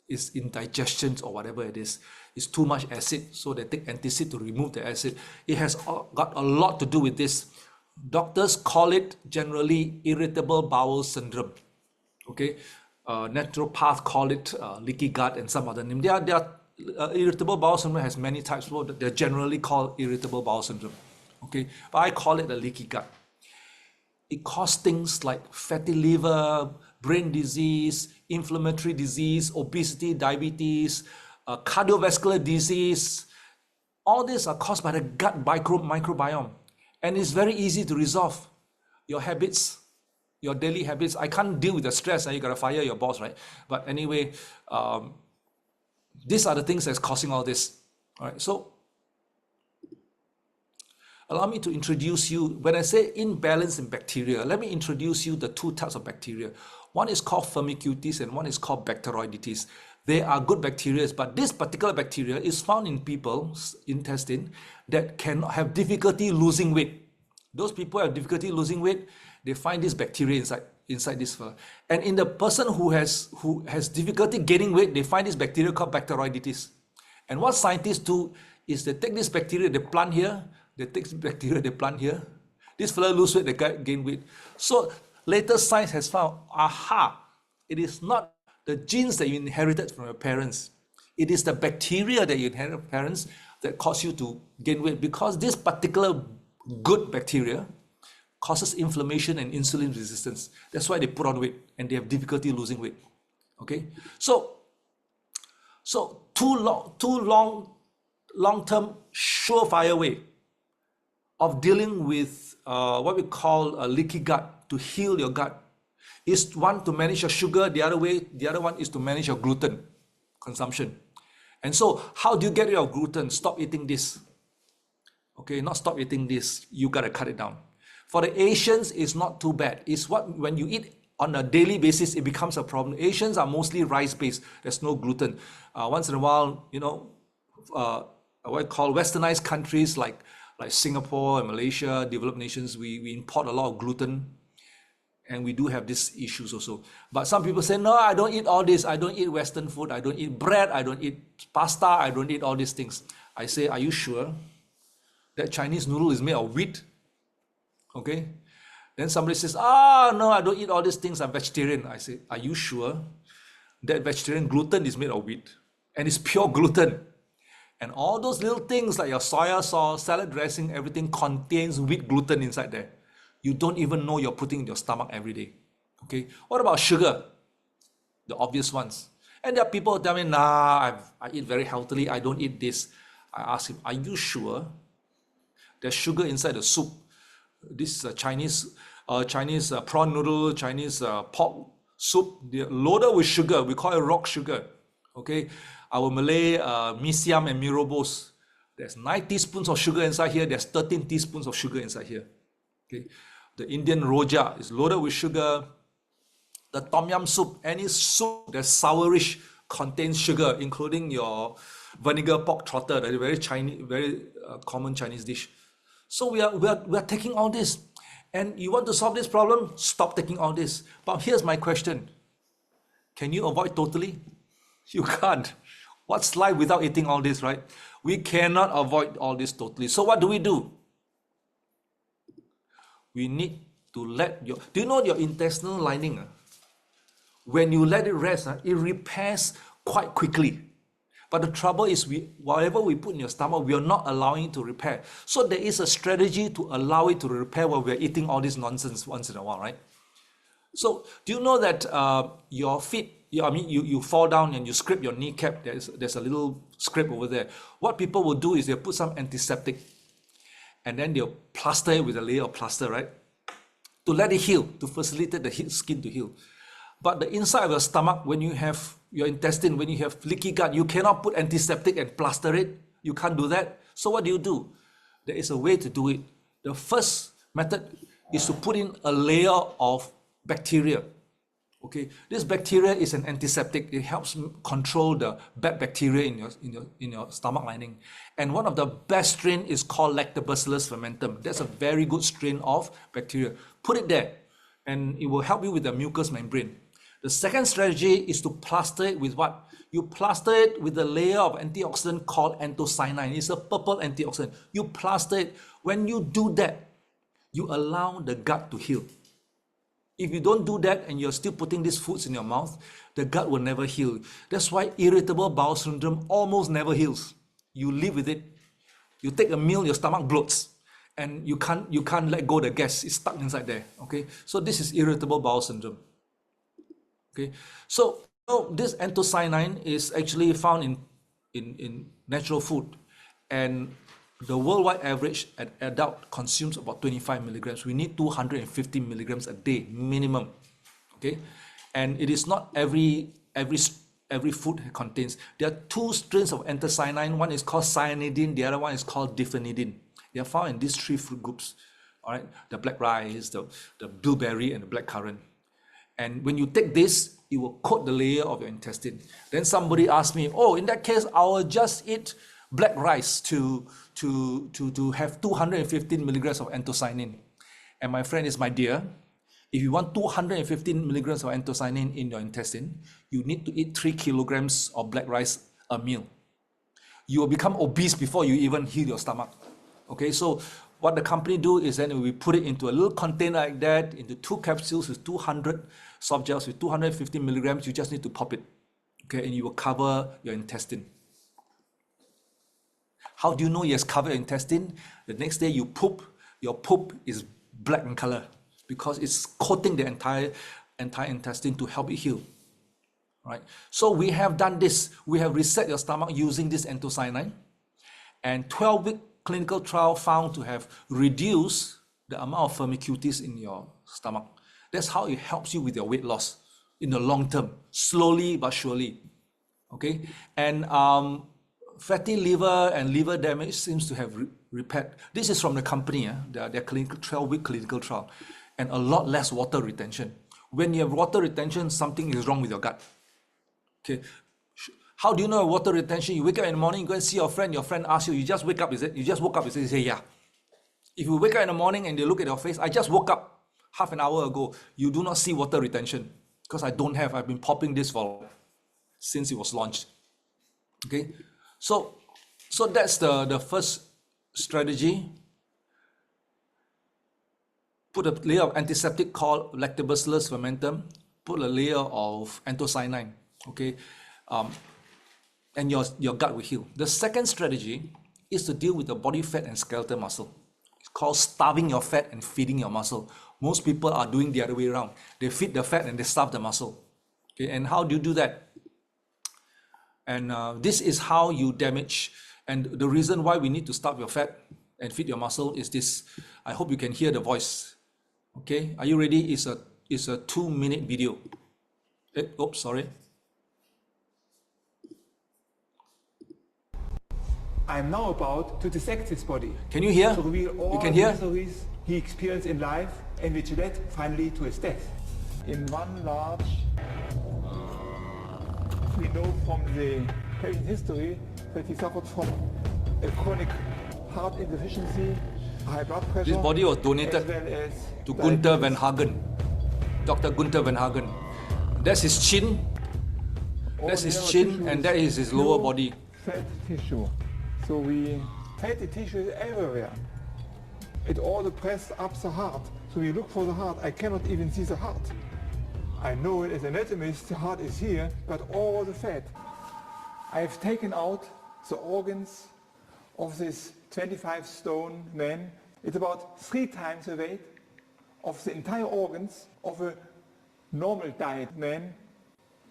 It's indigestion or whatever it is. It's too much acid, so they take antacid to remove the acid. It has got a lot to do with this. Doctors call it generally irritable bowel syndrome. Okay, naturopaths call it leaky gut and some other name. Irritable bowel syndrome has many types, but they're generally called irritable bowel syndrome. Okay, but I call it a leaky gut. It causes things like fatty liver, brain disease, inflammatory disease, obesity, diabetes, cardiovascular disease. All these are caused by the gut microbiome. And it's very easy to resolve. Your habits, your daily habits. I can't deal with the stress. You got to fire your boss, right? But anyway, these are the things that's causing all this. All right, so allow me to introduce you. When I say imbalance in bacteria, let me introduce you the two types of bacteria. One is called Firmicutes and one is called Bacteroidetes. They are good bacteria, but this particular bacteria is found in people's intestine that can have difficulty losing weight. Those people have difficulty losing weight, they find this bacteria inside this fur. And in the person who has difficulty gaining weight, they find this bacteria called Bacteroidetes. And what scientists do is they take this bacteria, they plant here, they take this bacteria, they plant here. This fellow lose weight, they gain weight. So later science has found, aha, it is not the genes that you inherited from your parents. It is the bacteria that you inherit from parents that cause you to gain weight, because this particular good bacteria causes inflammation and insulin resistance. That's why they put on weight and they have difficulty losing weight. Okay, so long-term surefire way of dealing with what we call a leaky gut, to heal your gut, is one to manage your sugar. The other one is to manage your gluten consumption. And so how do you get rid of gluten? Stop eating this. Okay, not stop eating this, you gotta cut it down. For the Asians, it's not too bad. It's when you eat on a daily basis, it becomes a problem. Asians are mostly rice-based. There's no gluten. Once in a while, what I call westernized countries like Singapore and Malaysia, developed nations, we import a lot of gluten, and we do have these issues also. But some people say, no, I don't eat all this. I don't eat Western food. I don't eat bread. I don't eat pasta. I don't eat all these things. I say, are you sure that Chinese noodle is made of wheat? Okay. Then somebody says, no, I don't eat all these things. I'm vegetarian. I say, are you sure that vegetarian gluten is made of wheat and it's pure gluten? And all those little things like your soya sauce, salad dressing, everything contains wheat gluten inside there. You don't even know you're putting in your stomach every day. Okay. What about sugar? The obvious ones. And there are people who tell me, nah, I eat very healthily. I don't eat this. I ask him, are you sure there's sugar inside the soup? This Chinese prawn noodle, Chinese pork soup, they're loaded with sugar. We call it rock sugar. Okay. Our Malay mee siam and mee rebus, there's 9 teaspoons of sugar inside here. There's 13 teaspoons of sugar inside here. Okay. The Indian rojak is loaded with sugar. The tom yum soup, any soup that's sourish, contains sugar, including your vinegar pork trotter, that is very common Chinese dish. So we are taking all this, and you want to solve this problem? Stop taking all this. But here's my question: can you avoid totally? You can't. What's life without eating all this, right? We cannot avoid all this totally. So what do? We need to let do you know your intestinal lining? When you let it rest, it repairs quite quickly. But the trouble is, whatever we put in your stomach, we are not allowing it to repair. So there is a strategy to allow it to repair while we're eating all this nonsense once in a while, right? So do you know that your feet, you fall down and you scrape your kneecap, there's a little scrape over there. What people will do is they'll put some antiseptic and then they'll plaster it with a layer of plaster, right? To let it heal, to facilitate the skin to heal. But the inside of your stomach, when you have your intestine, when you have leaky gut, you cannot put antiseptic and plaster it. You can't do that. So what do? There is a way to do it. The first method is to put in a layer of bacteria. Okay, this bacteria is an antiseptic. It helps control the bad bacteria in your stomach lining. And one of the best strain is called Lactobacillus fermentum. That's a very good strain of bacteria. Put it there, and it will help you with the mucous membrane. The second strategy is to plaster it with what? You plaster it with a layer of antioxidant called anthocyanin. It's a purple antioxidant. You plaster it. When you do that, you allow the gut to heal. If you don't do that and you're still putting these foods in your mouth, the gut will never heal. That's why irritable bowel syndrome almost never heals. You live with it. You take a meal, your stomach bloats, and you can't let go of the gas. It's stuck inside there. Okay, so this is irritable bowel syndrome. Okay, so this anthocyanin is actually found in natural food, and the worldwide average adult consumes about 25 milligrams. We need 250 milligrams a day minimum. Okay, and it is not every every food contains. There are two strains of anthocyanin. One is called cyanidin, the other one is called diphenhydrin. They are found in these three food groups. All right, the black rice, the bilberry, and the black currant. And when you take this, it will coat the layer of your intestine. Then somebody asked me, oh, in that case, I will just eat black rice to have 215 milligrams of anthocyanin. And my friend is my dear, if you want 215 milligrams of anthocyanin in your intestine, you need to eat 3 kilograms of black rice a meal. You will become obese before you even heal your stomach. Okay, so what the company do is then we put it into a little container like that, into 2 capsules with 200 soft gels with 250 milligrams. You just need to pop it, okay, and you will cover your intestine. How do you know it has covered your intestine? The next day you poop, your poop is black in color because it's coating the entire intestine to help it heal. Right? So we have done this. We have reset your stomach using this anthocyanin, and 12-week clinical trial found to have reduced the amount of firmicutes in your stomach. That's how it helps you with your weight loss in the long term, slowly but surely. Okay, and fatty liver and liver damage seems to have repaired. This is from the company, their clinical 12-week clinical trial, and a lot less water retention. When you have water retention, something is wrong with your gut. Okay, how do you know water retention? You wake up in the morning, you go and see your friend asks you, you just wake up, is it? You just woke up, you say, yeah. If you wake up in the morning and they look at your face, I just woke up half an hour ago, you do not see water retention because I've been popping this since it was launched. Okay, so that's the first strategy. Put a layer of antiseptic called Lactobacillus fermentum, put a layer of anthocyanin, okay, and your gut will heal. The second strategy is to deal with the body fat and skeletal muscle. It's called starving your fat and feeding your muscle. Most people are doing the other way around. They feed the fat and they starve the muscle. Okay, and how do you do that? And this is how you damage. And the reason why we need to starve your fat and feed your muscle is this. I hope you can hear the voice. Okay, are you ready? It's a 2-minute video. Oops, sorry. I'm now about to dissect his body. Can you hear? To reveal all you can the hear? miseries he experienced in life and which led finally to his death. In one large, we know from the patient history that he suffered from a chronic heart insufficiency, high blood pressure. This body was donated to Gunther Van Hagen, Dr. Gunther Van Hagen. That's his chin. That's his chin, and that is his lower body. Fat tissue. So we fatty tissue everywhere. It all pressed up the heart. So we look for the heart. I cannot even see the heart. I know it as an anatomist, the heart is here, but all the fat. I have taken out the organs of this 25-stone man. It's about 3 times the weight of the entire organs of a normal diet man.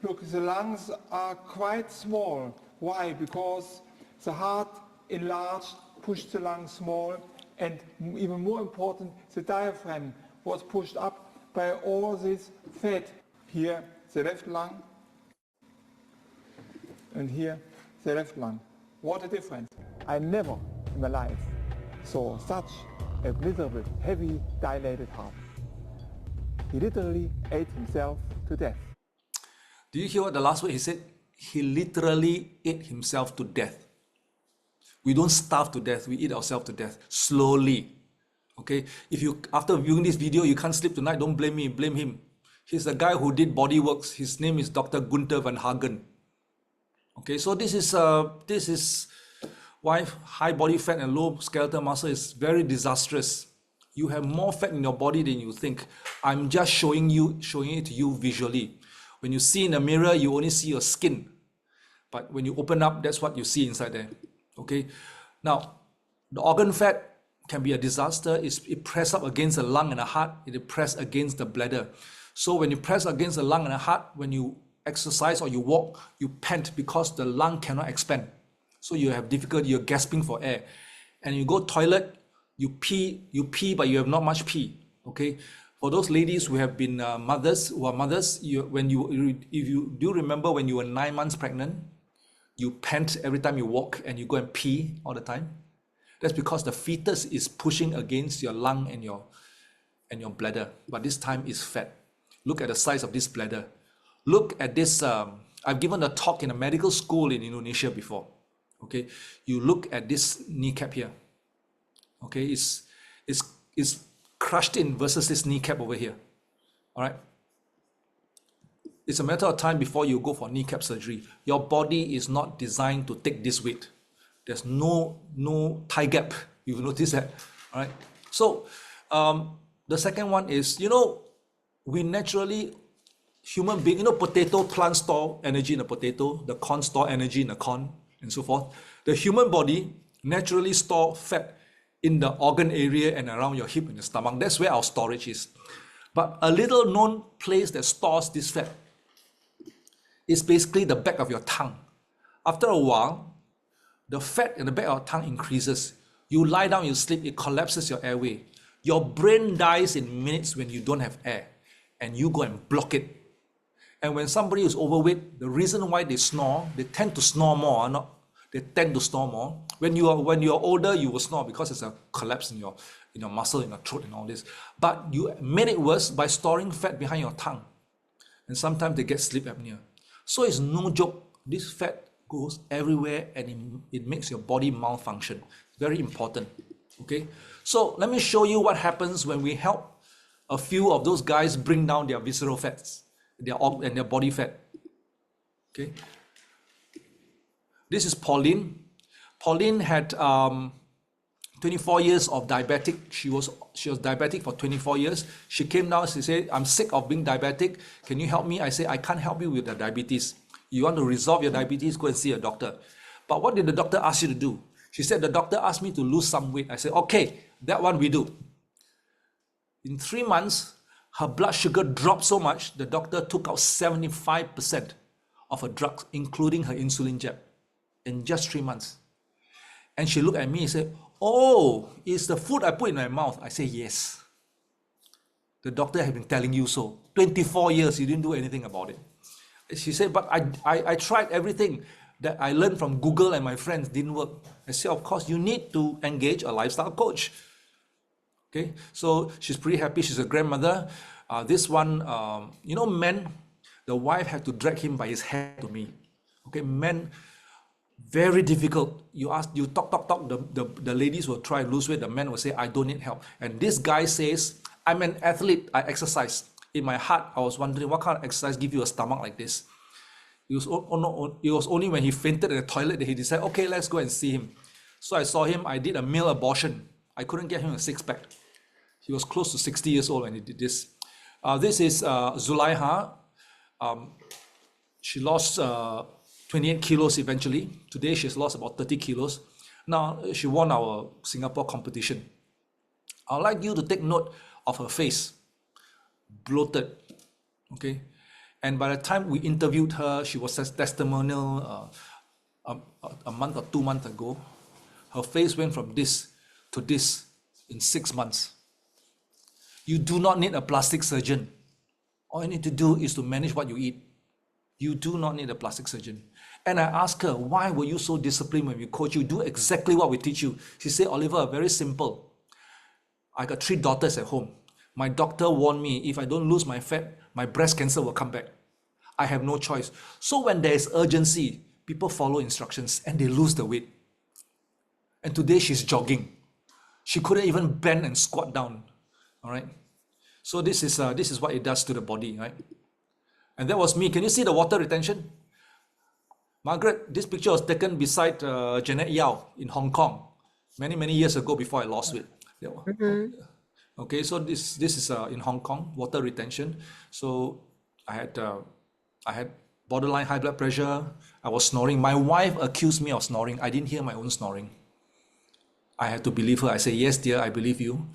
Look, the lungs are quite small. Why? Because the heart enlarged, pushed the lungs small, and even more important, the diaphragm was pushed up by all this fat. Here, the left lung, and here, the left lung. What a difference. I never in my life saw such a miserable, heavy, dilated heart. He literally ate himself to death. Do you hear what the last word he said? He literally ate himself to death. We don't starve to death, we eat ourselves to death, slowly. Okay, if you, after viewing this video, you can't sleep tonight, don't blame me, blame him. He's the guy who did Bodyworks. His name is Dr. Gunther Van Hagen. Okay, so this is why high body fat and low skeletal muscle is very disastrous. You have more fat in your body than you think. I'm just showing it to you visually. When you see in the mirror, you only see your skin. But when you open up, that's what you see inside there. Okay, now the organ fat can be a disaster. It press up against the lung and the heart. It press against the bladder. So when you press against the lung and the heart, when you exercise or you walk, you pant because the lung cannot expand. So you have difficulty, you're gasping for air. And you go toilet, you pee, but you have not much pee. Okay, For those ladies who have been mothers, if you do remember when you were 9 months pregnant, you pant every time you walk and you go and pee all the time. That's because the fetus is pushing against your lung and your bladder, but this time is fat. Look at the size of this bladder. Look at this. I've given a talk in a medical school in Indonesia before. Okay, you look at this kneecap here. Okay, it's crushed in versus this kneecap over here. All right. It's a matter of time before you go for kneecap surgery. Your body is not designed to take this weight. There's no thigh gap. You've noticed that, all right? So the second one is, we naturally, human being, potato plants store energy in the potato, the corn store energy in the corn, and so forth. The human body naturally store fat in the organ area and around your hip and the stomach. That's where our storage is. But a little known place that stores this fat is basically the back of your tongue. After a while, the fat in the back of your tongue increases. You lie down, you sleep, it collapses your airway. Your brain dies in minutes when you don't have air, and you go and block it. And when somebody is overweight, the reason why they snore, they tend to snore more, they tend to snore more. When you're older, you will snore because there's a collapse in your muscle, in your throat and all this. But you made it worse by storing fat behind your tongue. And sometimes they get sleep apnea. So it's no joke. This fat goes everywhere and it makes your body malfunction. Very important. Okay. So let me show you what happens when we help a few of those guys bring down their visceral fats, their body fat. Okay. This is Pauline. Pauline had 24 years of diabetic. She was diabetic for 24 years. She came down, she said, I'm sick of being diabetic. Can you help me? I said, I can't help you with the diabetes. You want to resolve your diabetes, go and see a doctor. But what did the doctor ask you to do? She said, the doctor asked me to lose some weight. I said, okay, that one we do. In 3 months, her blood sugar dropped so much, the doctor took out 75% of her drugs, including her insulin jab, in just 3 months. And she looked at me and said, oh, it's the food I put in my mouth. I said, yes. The doctor had been telling you so. 24 years, you didn't do anything about it. She said, but I tried everything that I learned from Google and my friends, didn't work. I said, of course, you need to engage a lifestyle coach. Okay, so she's pretty happy. She's a grandmother. This one, men, the wife had to drag him by his hair to me. Okay, men, very difficult. You talk, the ladies will try and lose weight. The men will say, I don't need help. And this guy says, I'm an athlete, I exercise. In my heart, I was wondering, what kind of exercise give you a stomach like this? It was only when he fainted in the toilet that he decided, okay, let's go and see him. So I saw him, I did a male abortion. I couldn't get him a six-pack. He was close to 60 years old when he did this. This is Zulaiha. She lost 28 kilos eventually. Today she's lost about 30 kilos. Now she won our Singapore competition. I'd like you to take note of her face. Bloated, okay? And by the time we interviewed her, she was a testimonial a month or 2 months ago. Her face went from this to this in 6 months. You do not need a plastic surgeon. All you need to do is to manage what you eat. You do not need a plastic surgeon. And I asked her, why were you so disciplined when we coach you? Do exactly what we teach you. She said, Oliver, very simple. I got 3 daughters at home. My doctor warned me, if I don't lose my fat, my breast cancer will come back. I have no choice. So when there is urgency, people follow instructions and they lose the weight. And today she's jogging. She couldn't even bend and squat down. All right. So this is what it does to the body, right? And that was me. Can you see the water retention? Margaret, this picture was taken beside Janet Yao in Hong Kong many years ago before I lost weight. Okay, so this is in Hong Kong, water retention. So I had borderline high blood pressure. I was snoring. My wife accused me of snoring. I didn't hear my own snoring. I had to believe her. I said, yes, dear, I believe you.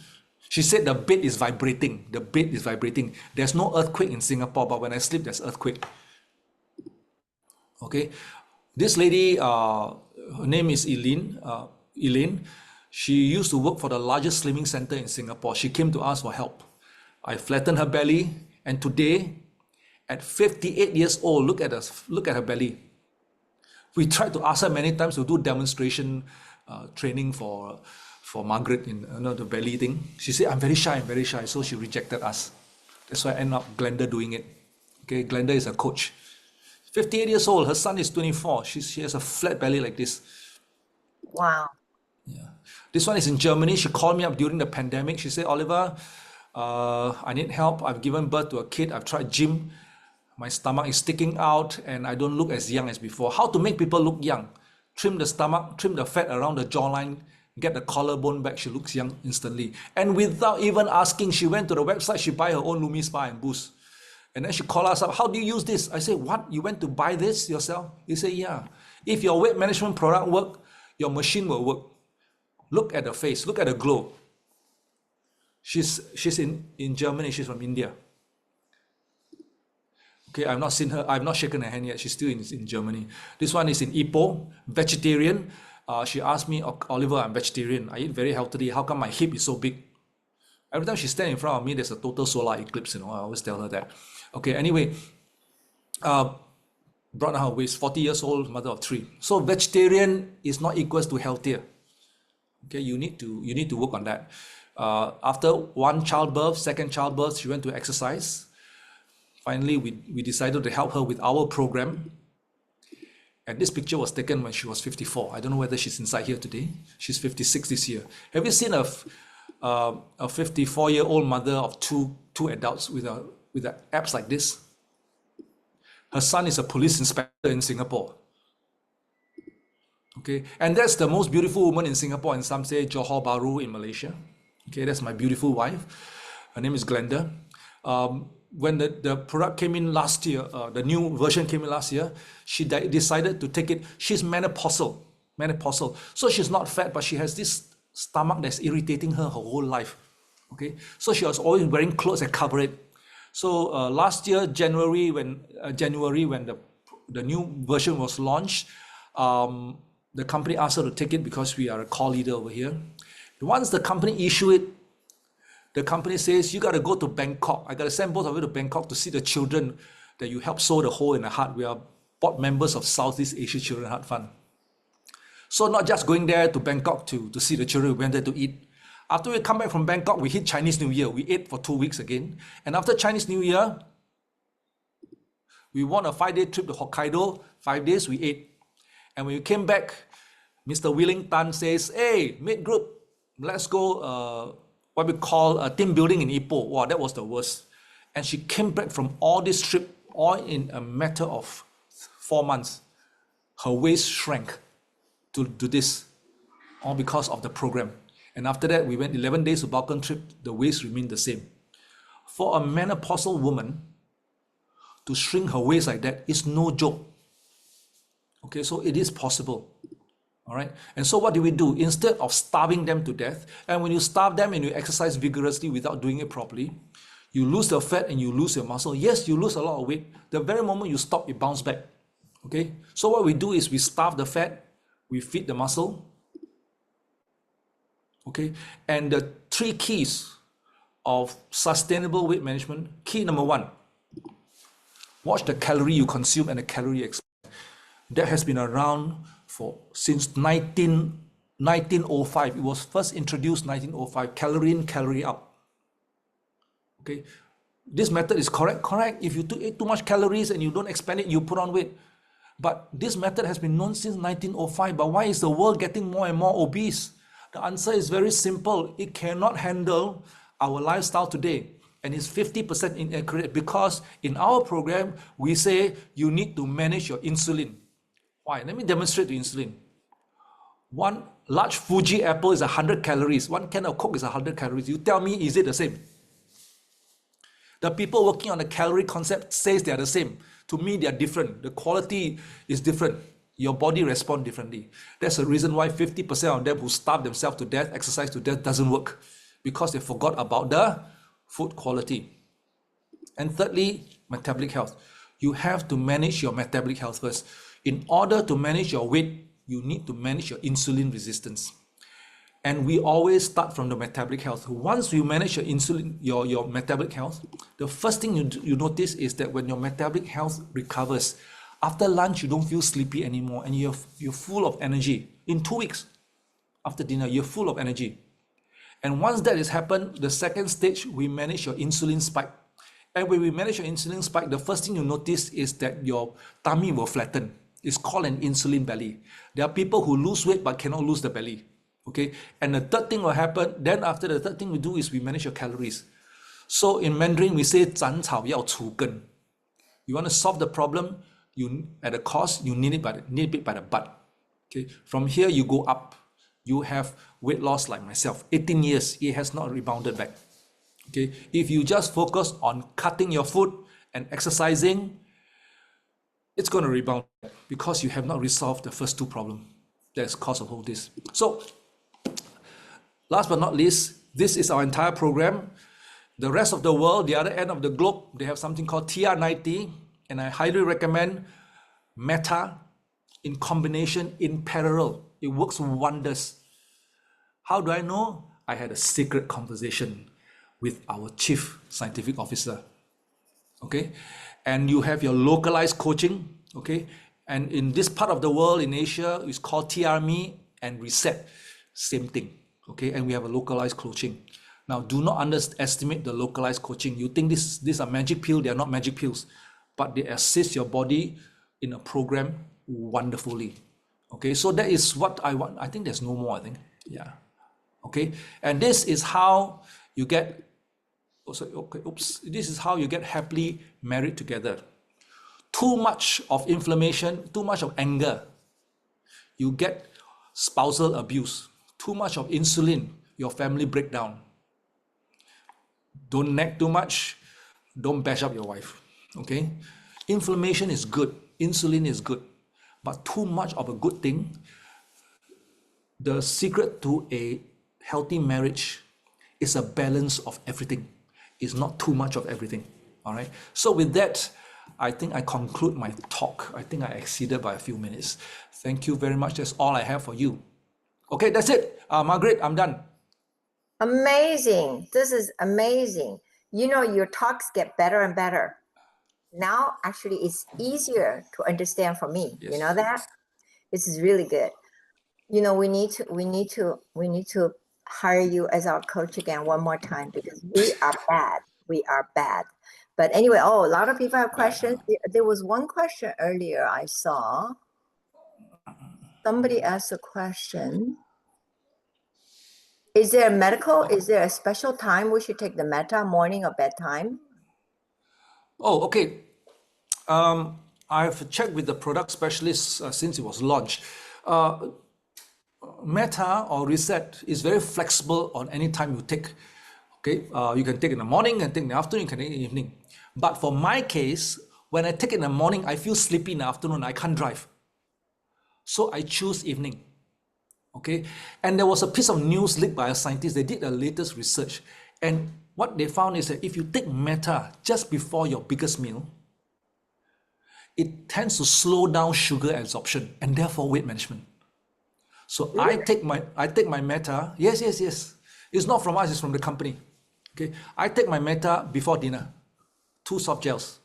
She said the bed is vibrating. The bed is vibrating. There's no earthquake in Singapore, but when I sleep, there's earthquake. Okay, this lady, her name is Elaine. She used to work for the largest slimming center in Singapore. She came to us for help. I flattened her belly, and today, at 58 years old, look at her belly. We tried to ask her many times to do demonstration training for Margaret in the belly thing. She said, I'm very shy, so she rejected us. That's why I end up Glenda doing it. Okay, Glenda is a coach. 58 years old, her son is 24. She has a flat belly like this. Wow. Yeah. This one is in Germany. She called me up during the pandemic. She said, Oliver, I need help. I've given birth to a kid. I've tried gym. My stomach is sticking out and I don't look as young as before. How to make people look young? Trim the stomach, trim the fat around the jawline, get the collarbone back. She looks young instantly. And without even asking, she went to the website. She buy her own Lumi Spa and Boost. And then she called us up. How do you use this? I said, what? You went to buy this yourself? He said, yeah. If your weight management product work, your machine will work. Look at the face. Look at the glow. She's in Germany. She's from India. Okay, I've not seen her. I've not shaken her hand yet. She's still in Germany. This one is in Ipoh, vegetarian. She asked me, Oliver, I'm vegetarian. I eat very healthily. How come my hip is so big? Every time she stands in front of me, there's a total solar eclipse. I always tell her that. Okay, anyway, brought her waist, 40 years old, mother of 3. So vegetarian is not equals to healthier. Okay, you need to work on that. After one childbirth, second childbirth, she went to exercise. Finally, we decided to help her with our program. And this picture was taken when she was 54. I don't know whether she's inside here today. She's 56 this year. Have you seen a 54-year-old mother of two adults with abs like this? Her son is a police inspector in Singapore. Okay, and that's the most beautiful woman in Singapore, and some say Johor Bahru in Malaysia. Okay, that's my beautiful wife. Her name is Glenda. When the product came in last year, the new version came in last year, she decided to take it. She's menopausal. So she's not fat, but she has this stomach that's irritating her whole life. Okay, so she was always wearing clothes that cover it. So last year, January, when the new version was launched, the company asked her to take it because we are a call leader over here. Once the company issue it, the company says, you got to go to Bangkok. I got to send both of you to Bangkok to see the children that you help sew the hole in the heart. We are board members of Southeast Asia Children Heart Fund. So not just going there to Bangkok to see the children, we went there to eat. After we come back from Bangkok, we hit Chinese New Year. We ate for 2 weeks again. And after Chinese New Year, we won a 5-day trip to Hokkaido. 5 days we ate. And when we came back, Mr. Willing Tan says, hey, mate group, let's go what we call a team building in Ipoh. Wow, that was the worst. And she came back from all this trip, all in a matter of 4 months. Her waist shrank to this, all because of the program. And after that, we went 11 days to Balkan trip, the waist remained the same. For a menopausal woman to shrink her waist like that is no joke. Okay, so it is possible. All right. And so what do we do? Instead of starving them to death, and when you starve them and you exercise vigorously without doing it properly, you lose the fat and you lose your muscle. Yes, you lose a lot of weight. The very moment you stop, it bounces back. Okay. So what we do is we starve the fat, we feed the muscle. Okay. And the 3 keys of sustainable weight management. Key number 1, watch the calorie you consume and the calorie you expend. That has been around since 1905. It was first introduced 1905. Calorie in, calorie out. Okay, this method is correct. If you eat too much calories and you don't expend it, you put on weight. But this method has been known since 1905. But why is the world getting more and more obese? The answer is very simple. It cannot handle our lifestyle today, and it's 50% inaccurate because in our program we say you need to manage your insulin. Why? Let me demonstrate the insulin. One large Fuji apple is 100 calories. 1 can of Coke is 100 calories. You tell me, is it the same? The people working on the calorie concept says they are the same. To me, they are different. The quality is different. Your body responds differently. That's the reason why 50% of them who starve themselves to death, exercise to death, doesn't work. Because they forgot about the food quality. And thirdly, metabolic health. You have to manage your metabolic health first. In order to manage your weight, you need to manage your insulin resistance. And we always start from the metabolic health. Once you manage your insulin, your metabolic health, the first thing you notice is that when your metabolic health recovers, after lunch, you don't feel sleepy anymore and you're full of energy. In 2 weeks after dinner, you're full of energy. And once that has happened, the second stage, we manage your insulin spike. And when we manage your insulin spike, the first thing you notice is that your tummy will flatten. It's called an insulin belly. There are people who lose weight but cannot lose the belly. Okay, and the third thing will happen. Then after the third thing we do is we manage your calories. So in Mandarin we say 斩草要除根. You want to solve the problem, you at a cost, you need it by the butt. Okay, from here you go up. You have weight loss like myself. 18 years, it has not rebounded back. Okay, if you just focus on cutting your food and exercising, it's going to rebound because you have not resolved the first two problems. That's cause of all this. So last but not least, this is our entire program. The rest of the world, the other end of the globe, they have something called TR90, and I highly recommend Meta in combination, in parallel. It works wonders. How do I know? I had a secret conversation with our chief scientific officer. Okay, and you have your localized coaching. Okay, and in this part of the world, in Asia, it's called TRME and Reset. Same thing. Okay, and we have a localized coaching. Now, do not underestimate the localized coaching. You think these are magic pills? They are not magic pills, but they assist your body in a program wonderfully. Okay, so that is what I want. I think there's no more, I think. Yeah. Okay, and this is how you get, this is how you get happily married together. Too much of inflammation, too much of anger, you get spousal abuse. Too much of insulin, your family breakdown. Don't nag too much, don't bash up your wife. Okay, inflammation is good, insulin is good, but too much of a good thing. The secret to a healthy marriage is a balance of everything. It's not too much of everything. All right, so with that, I think I conclude my talk. I think I exceeded by a few minutes. Thank you very much. That's all I have for you. Okay, that's it. Margaret, I'm done. Amazing. This is amazing. You know, your talks get better and better. Now, actually, it's easier to understand for me. Yes. You know that? This is really good. You know, we need to hire you as our coach again one more time because we are bad. We are bad. But anyway, a lot of people have questions. There was one question earlier I saw. Somebody asked a question. Is there a special time we should take the Meta, morning or bedtime? Oh, okay. I've checked with the product specialists since it was launched. Meta or Reset is very flexible on any time you take. Okay, you can take in the morning and take in the afternoon, you can take in the evening. But for my case, when I take it in the morning, I feel sleepy in the afternoon, I can't drive. So I choose evening. Okay, and there was a piece of news leaked by a scientist. They did the latest research, and what they found is that if you take Meta just before your biggest meal, it tends to slow down sugar absorption and therefore weight management. So really? I take my Meta. Yes. It's not from us, it's from the company. Okay, I take my Meta before dinner. 2 soft gels.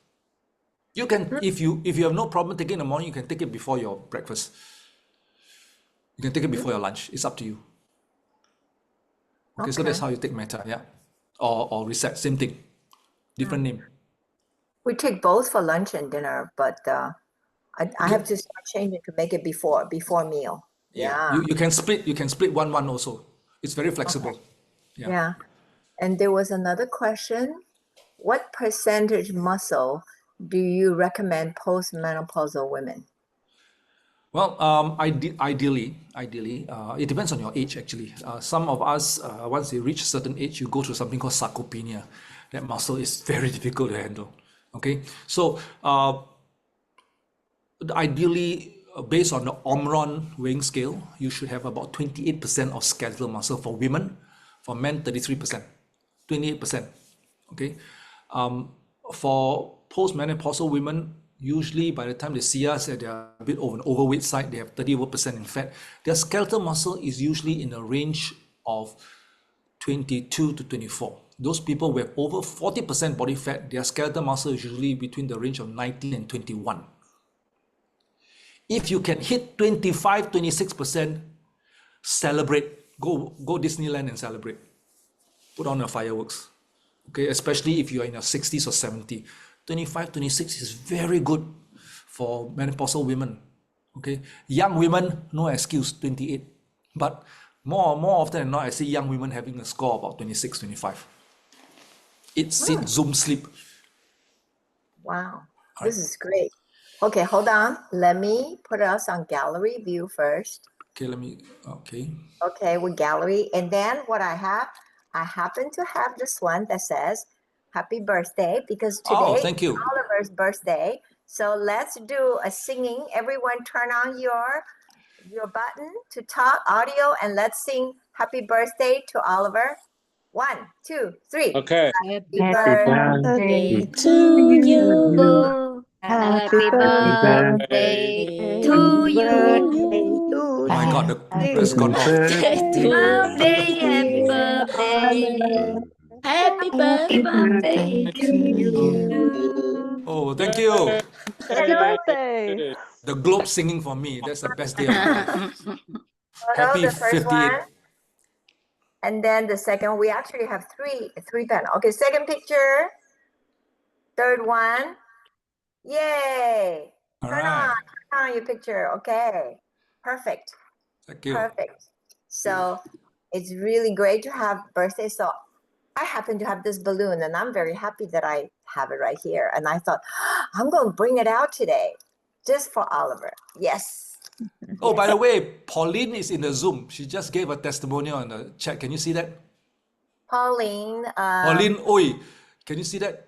You can, if you have no problem taking it in the morning, you can take it before your breakfast. You can take it before your lunch. It's up to you. Okay, so that's how you take Meta, yeah. Or Reset, same thing. Different name. We take both for lunch and dinner, but I have to start changing to make it before meal. Yeah. You can split one also. It's very flexible. Okay. Yeah. And there was another question. What percentage muscle do you recommend postmenopausal women? Well, ideally, it depends on your age actually. Some of us, once they reach a certain age, you go through something called sarcopenia. That muscle is very difficult to handle. Okay, so ideally, based on the Omron weighing scale, you should have about 28% of skeletal muscle for women. For men, 33%, 28%. Okay, for postmenopausal women, usually by the time they see us, they are a bit of an overweight side, they have 30% in fat. Their skeletal muscle is usually in a range of 22 to 24. Those people with over 40% body fat, their skeletal muscle is usually between the range of 19 and 21. If you can hit 25, 26%, celebrate. Go Disneyland and celebrate. Put on the fireworks. Okay, especially if you are in your 60s or 70. 25, 26 is very good for menopausal women. Okay, young women, no excuse, 28. But more often than not, I see young women having a score about 26, 25. Eat, sit, Zoom, sleep. Wow, this is great. Okay, hold on. Let me put us on gallery view first. Okay, okay. Okay, with gallery. And then what I happen to have this one that says happy birthday because Oh, today thank you. is Oliver's birthday. So let's do a singing. Everyone turn on your button to talk audio and let's sing happy birthday to Oliver. 1, 2, 3. Okay. Happy birthday to you. Happy birthday to to you. Oh my God, the has gone off. Happy birthday. Happy birthday to you. Oh, thank you. Happy birthday. The globe singing for me. That's the best day of my life. Happy the first 58. one. And then the second, we actually have three pen. Okay, second picture. Third one. Yay. All Turn right. on your picture. Okay. Perfect. Thank you. Perfect. So it's really great to have birthday. So I happen to have this balloon and I'm very happy that I have it right here. And I thought, I'm going to bring it out today just for Oliver. Yes. Oh, by the way, Pauline is in the Zoom. She just gave a testimonial on the chat. Can you see that? Pauline. Pauline Oi. Can you see that?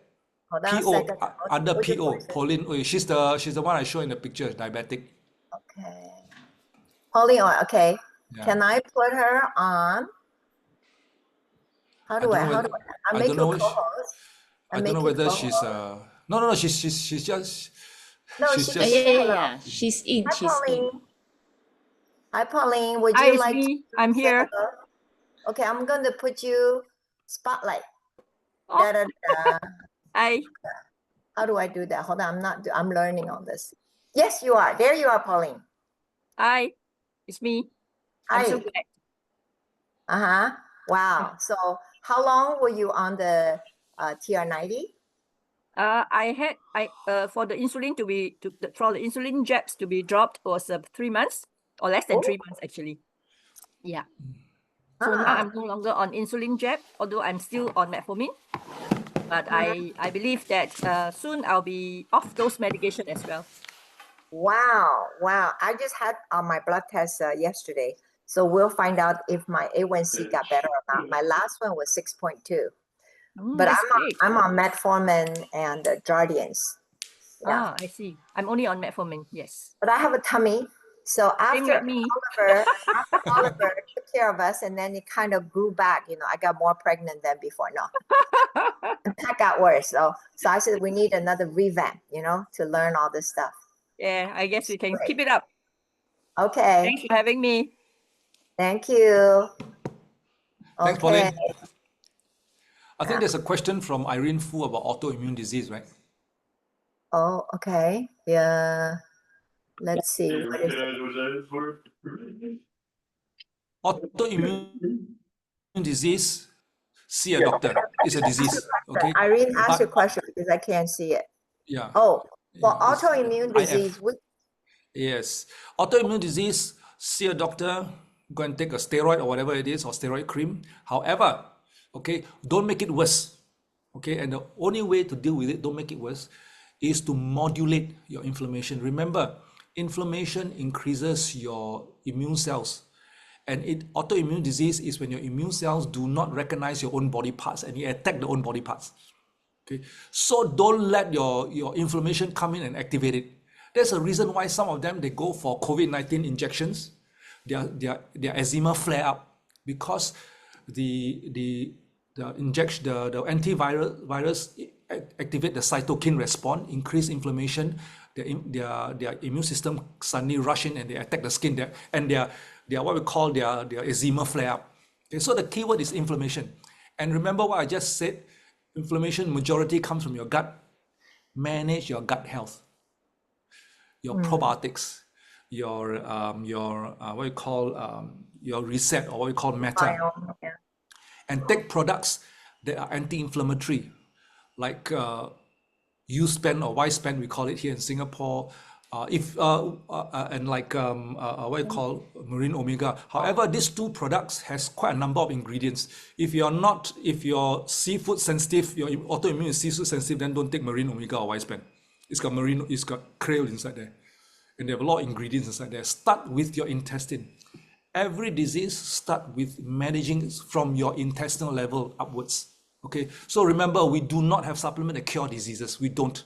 Hold on a PO second. under Which PO. person? Pauline Oi. She's the one I show in the picture. Diabetic. Okay. Pauline, okay. Yeah. Can I put her on? How do I? How do I? I make don't you know. co-host. I don't know whether she's no. She's just. No, she's she just. just- Yeah. She's in. Hi, She's in. Pauline. Hi, Pauline. Would Hi, you it's like me. to I'm say here. hello? Okay, I'm going to put you spotlight. Oh. Da, da, da. Hi. How do I do that? Hold on, I'm learning on this. Yes, you are. There you are, Pauline. Hi. It's me. I'm so Hi. glad. Uh-huh. Wow. So how long were you on the TR90? For the insulin for the insulin jabs to be dropped was 3 months or less than Oh. 3 months actually. Yeah. So now Ah. I'm no longer on insulin jab, although I'm still on metformin. But I believe that soon I'll be off those medication as well. Wow. Wow. I just had my blood test yesterday. So we'll find out if my A1C got better or not. My last one was 6.2. But That's great. I'm on metformin and Jardians. Yeah. I see. I'm only on metformin. Yes. But I have a tummy. So Same after like me. Oliver took care of us and then it kind of grew back, I got more pregnant than before. No, that got worse. So I said, we need another revamp, to learn all this stuff. Yeah, I guess we can Great. keep it up. Okay. Thanks for having me. Thank you. Thanks, Okay. Pauline. I think there's a question from Irene Fu about autoimmune disease, right? Oh, okay. Yeah. Let's see. What is it? Autoimmune disease, see a doctor. It's a disease, okay? Irene, ask But- your question because I can't see it. Yeah. Oh, for Yeah, it's autoimmune IF. disease, Yes. Autoimmune disease, see a doctor, go and take a steroid or whatever it is, or steroid cream. However, okay, don't make it worse. Okay, and the only way to deal with it, don't make it worse, is to modulate your inflammation. Remember, inflammation increases your immune cells. And autoimmune disease is when your immune cells do not recognize your own body parts and you attack the own body parts. Okay, so don't let your inflammation come in and activate it. There's a reason why some of them, they go for COVID-19 injections. Their eczema flare up because the injection, the antivirus activate the cytokine response, increase inflammation. Their immune system suddenly rush in and they attack the skin. And their what we call their eczema flare up. Okay, so the key word is inflammation. And remember what I just said, inflammation majority comes from your gut. Manage your gut health, your probiotics, your what you call your reset, or what you call meta, Biome, yeah. and take products that are anti-inflammatory, like U-Span or Y-Span, we call it here in Singapore. And like what you call Marine Omega. However, these two products has quite a number of ingredients. If you're seafood sensitive, your autoimmune is seafood sensitive, then don't take Marine Omega or Y-Span. It's got krill inside there, and they have a lot of ingredients inside there. Start with your intestine. Every disease start with managing from your intestinal level upwards. Okay, so remember, we do not have supplement that cure diseases. We don't.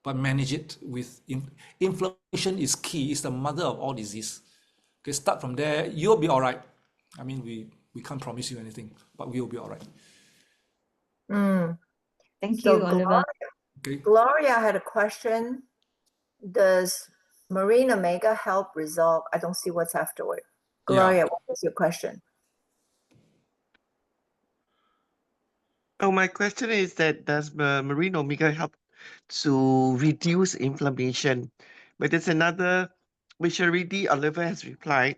But manage it with inflammation is key. It's the mother of all disease. Okay, start from there. You'll be all right. I mean, we can't promise you anything, but we'll be all right. Thank So you, Oliver. Okay. Gloria had a question. Does Marine Omega help resolve? I don't see what's afterward. Gloria, what was your question? Oh, my question is that does Marine Omega help to reduce inflammation? But there's another, which already Oliver has replied.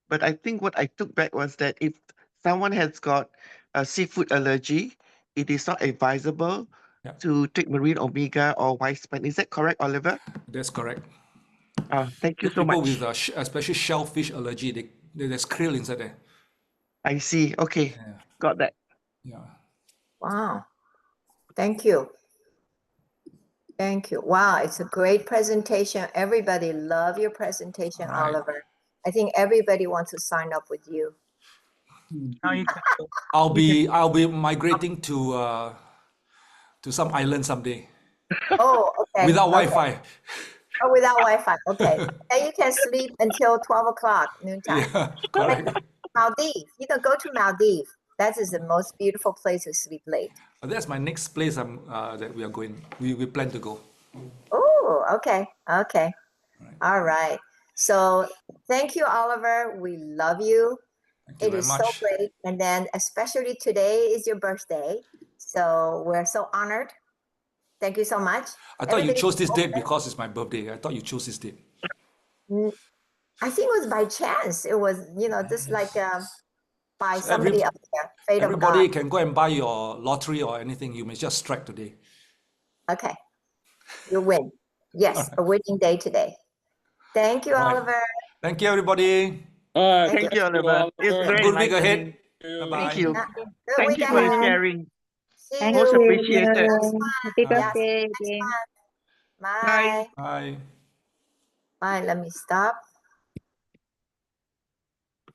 But I think what I took back was that if someone has got a seafood allergy, it is not advisable Yeah. to take Marine Omega or Y-Span. Is that correct, Oliver? That's correct. Thank you Those so people much. with especially shellfish allergy, there's krill inside there. I see. Okay, got that. Yeah. Wow. Thank you. Thank you. Wow, it's a great presentation. Everybody love your presentation, All right. Oliver. I think everybody wants to sign up with you. Now you can go. I'll be migrating to some island someday Oh, okay. without okay. Wi-Fi. Oh, without Wi-Fi. Okay. Then you can sleep until 12 o'clock noontime. Yeah, correct. Maldives. You can go to Maldives. That is the most beautiful place to sleep late. That's my next place that we are going. We plan to go. Oh, okay. Okay. All right. So thank you, Oliver. We love you. Thank you It very is so much. great. And then especially today is your birthday. So we're so honored. Thank you so much. I thought you Everything chose this is date open. because it's my birthday. I thought you chose this date. I think it was by chance. It was, just like by So somebody up there, fate of God. Everybody can go and buy your lottery or anything. You may just strike today. Okay. You win. Yes, a winning day today. Thank you, Right. Oliver. Thank you, everybody. Thank you, Oliver. It's Have a very good week ahead. enlightening. Bye-bye. Thank you. Good Thank week you for your ahead. sharing. See Thank Most you you. appreciated. next month. Happy Yes, birthday next again. month. Bye. Bye. Bye. Bye. Let me stop.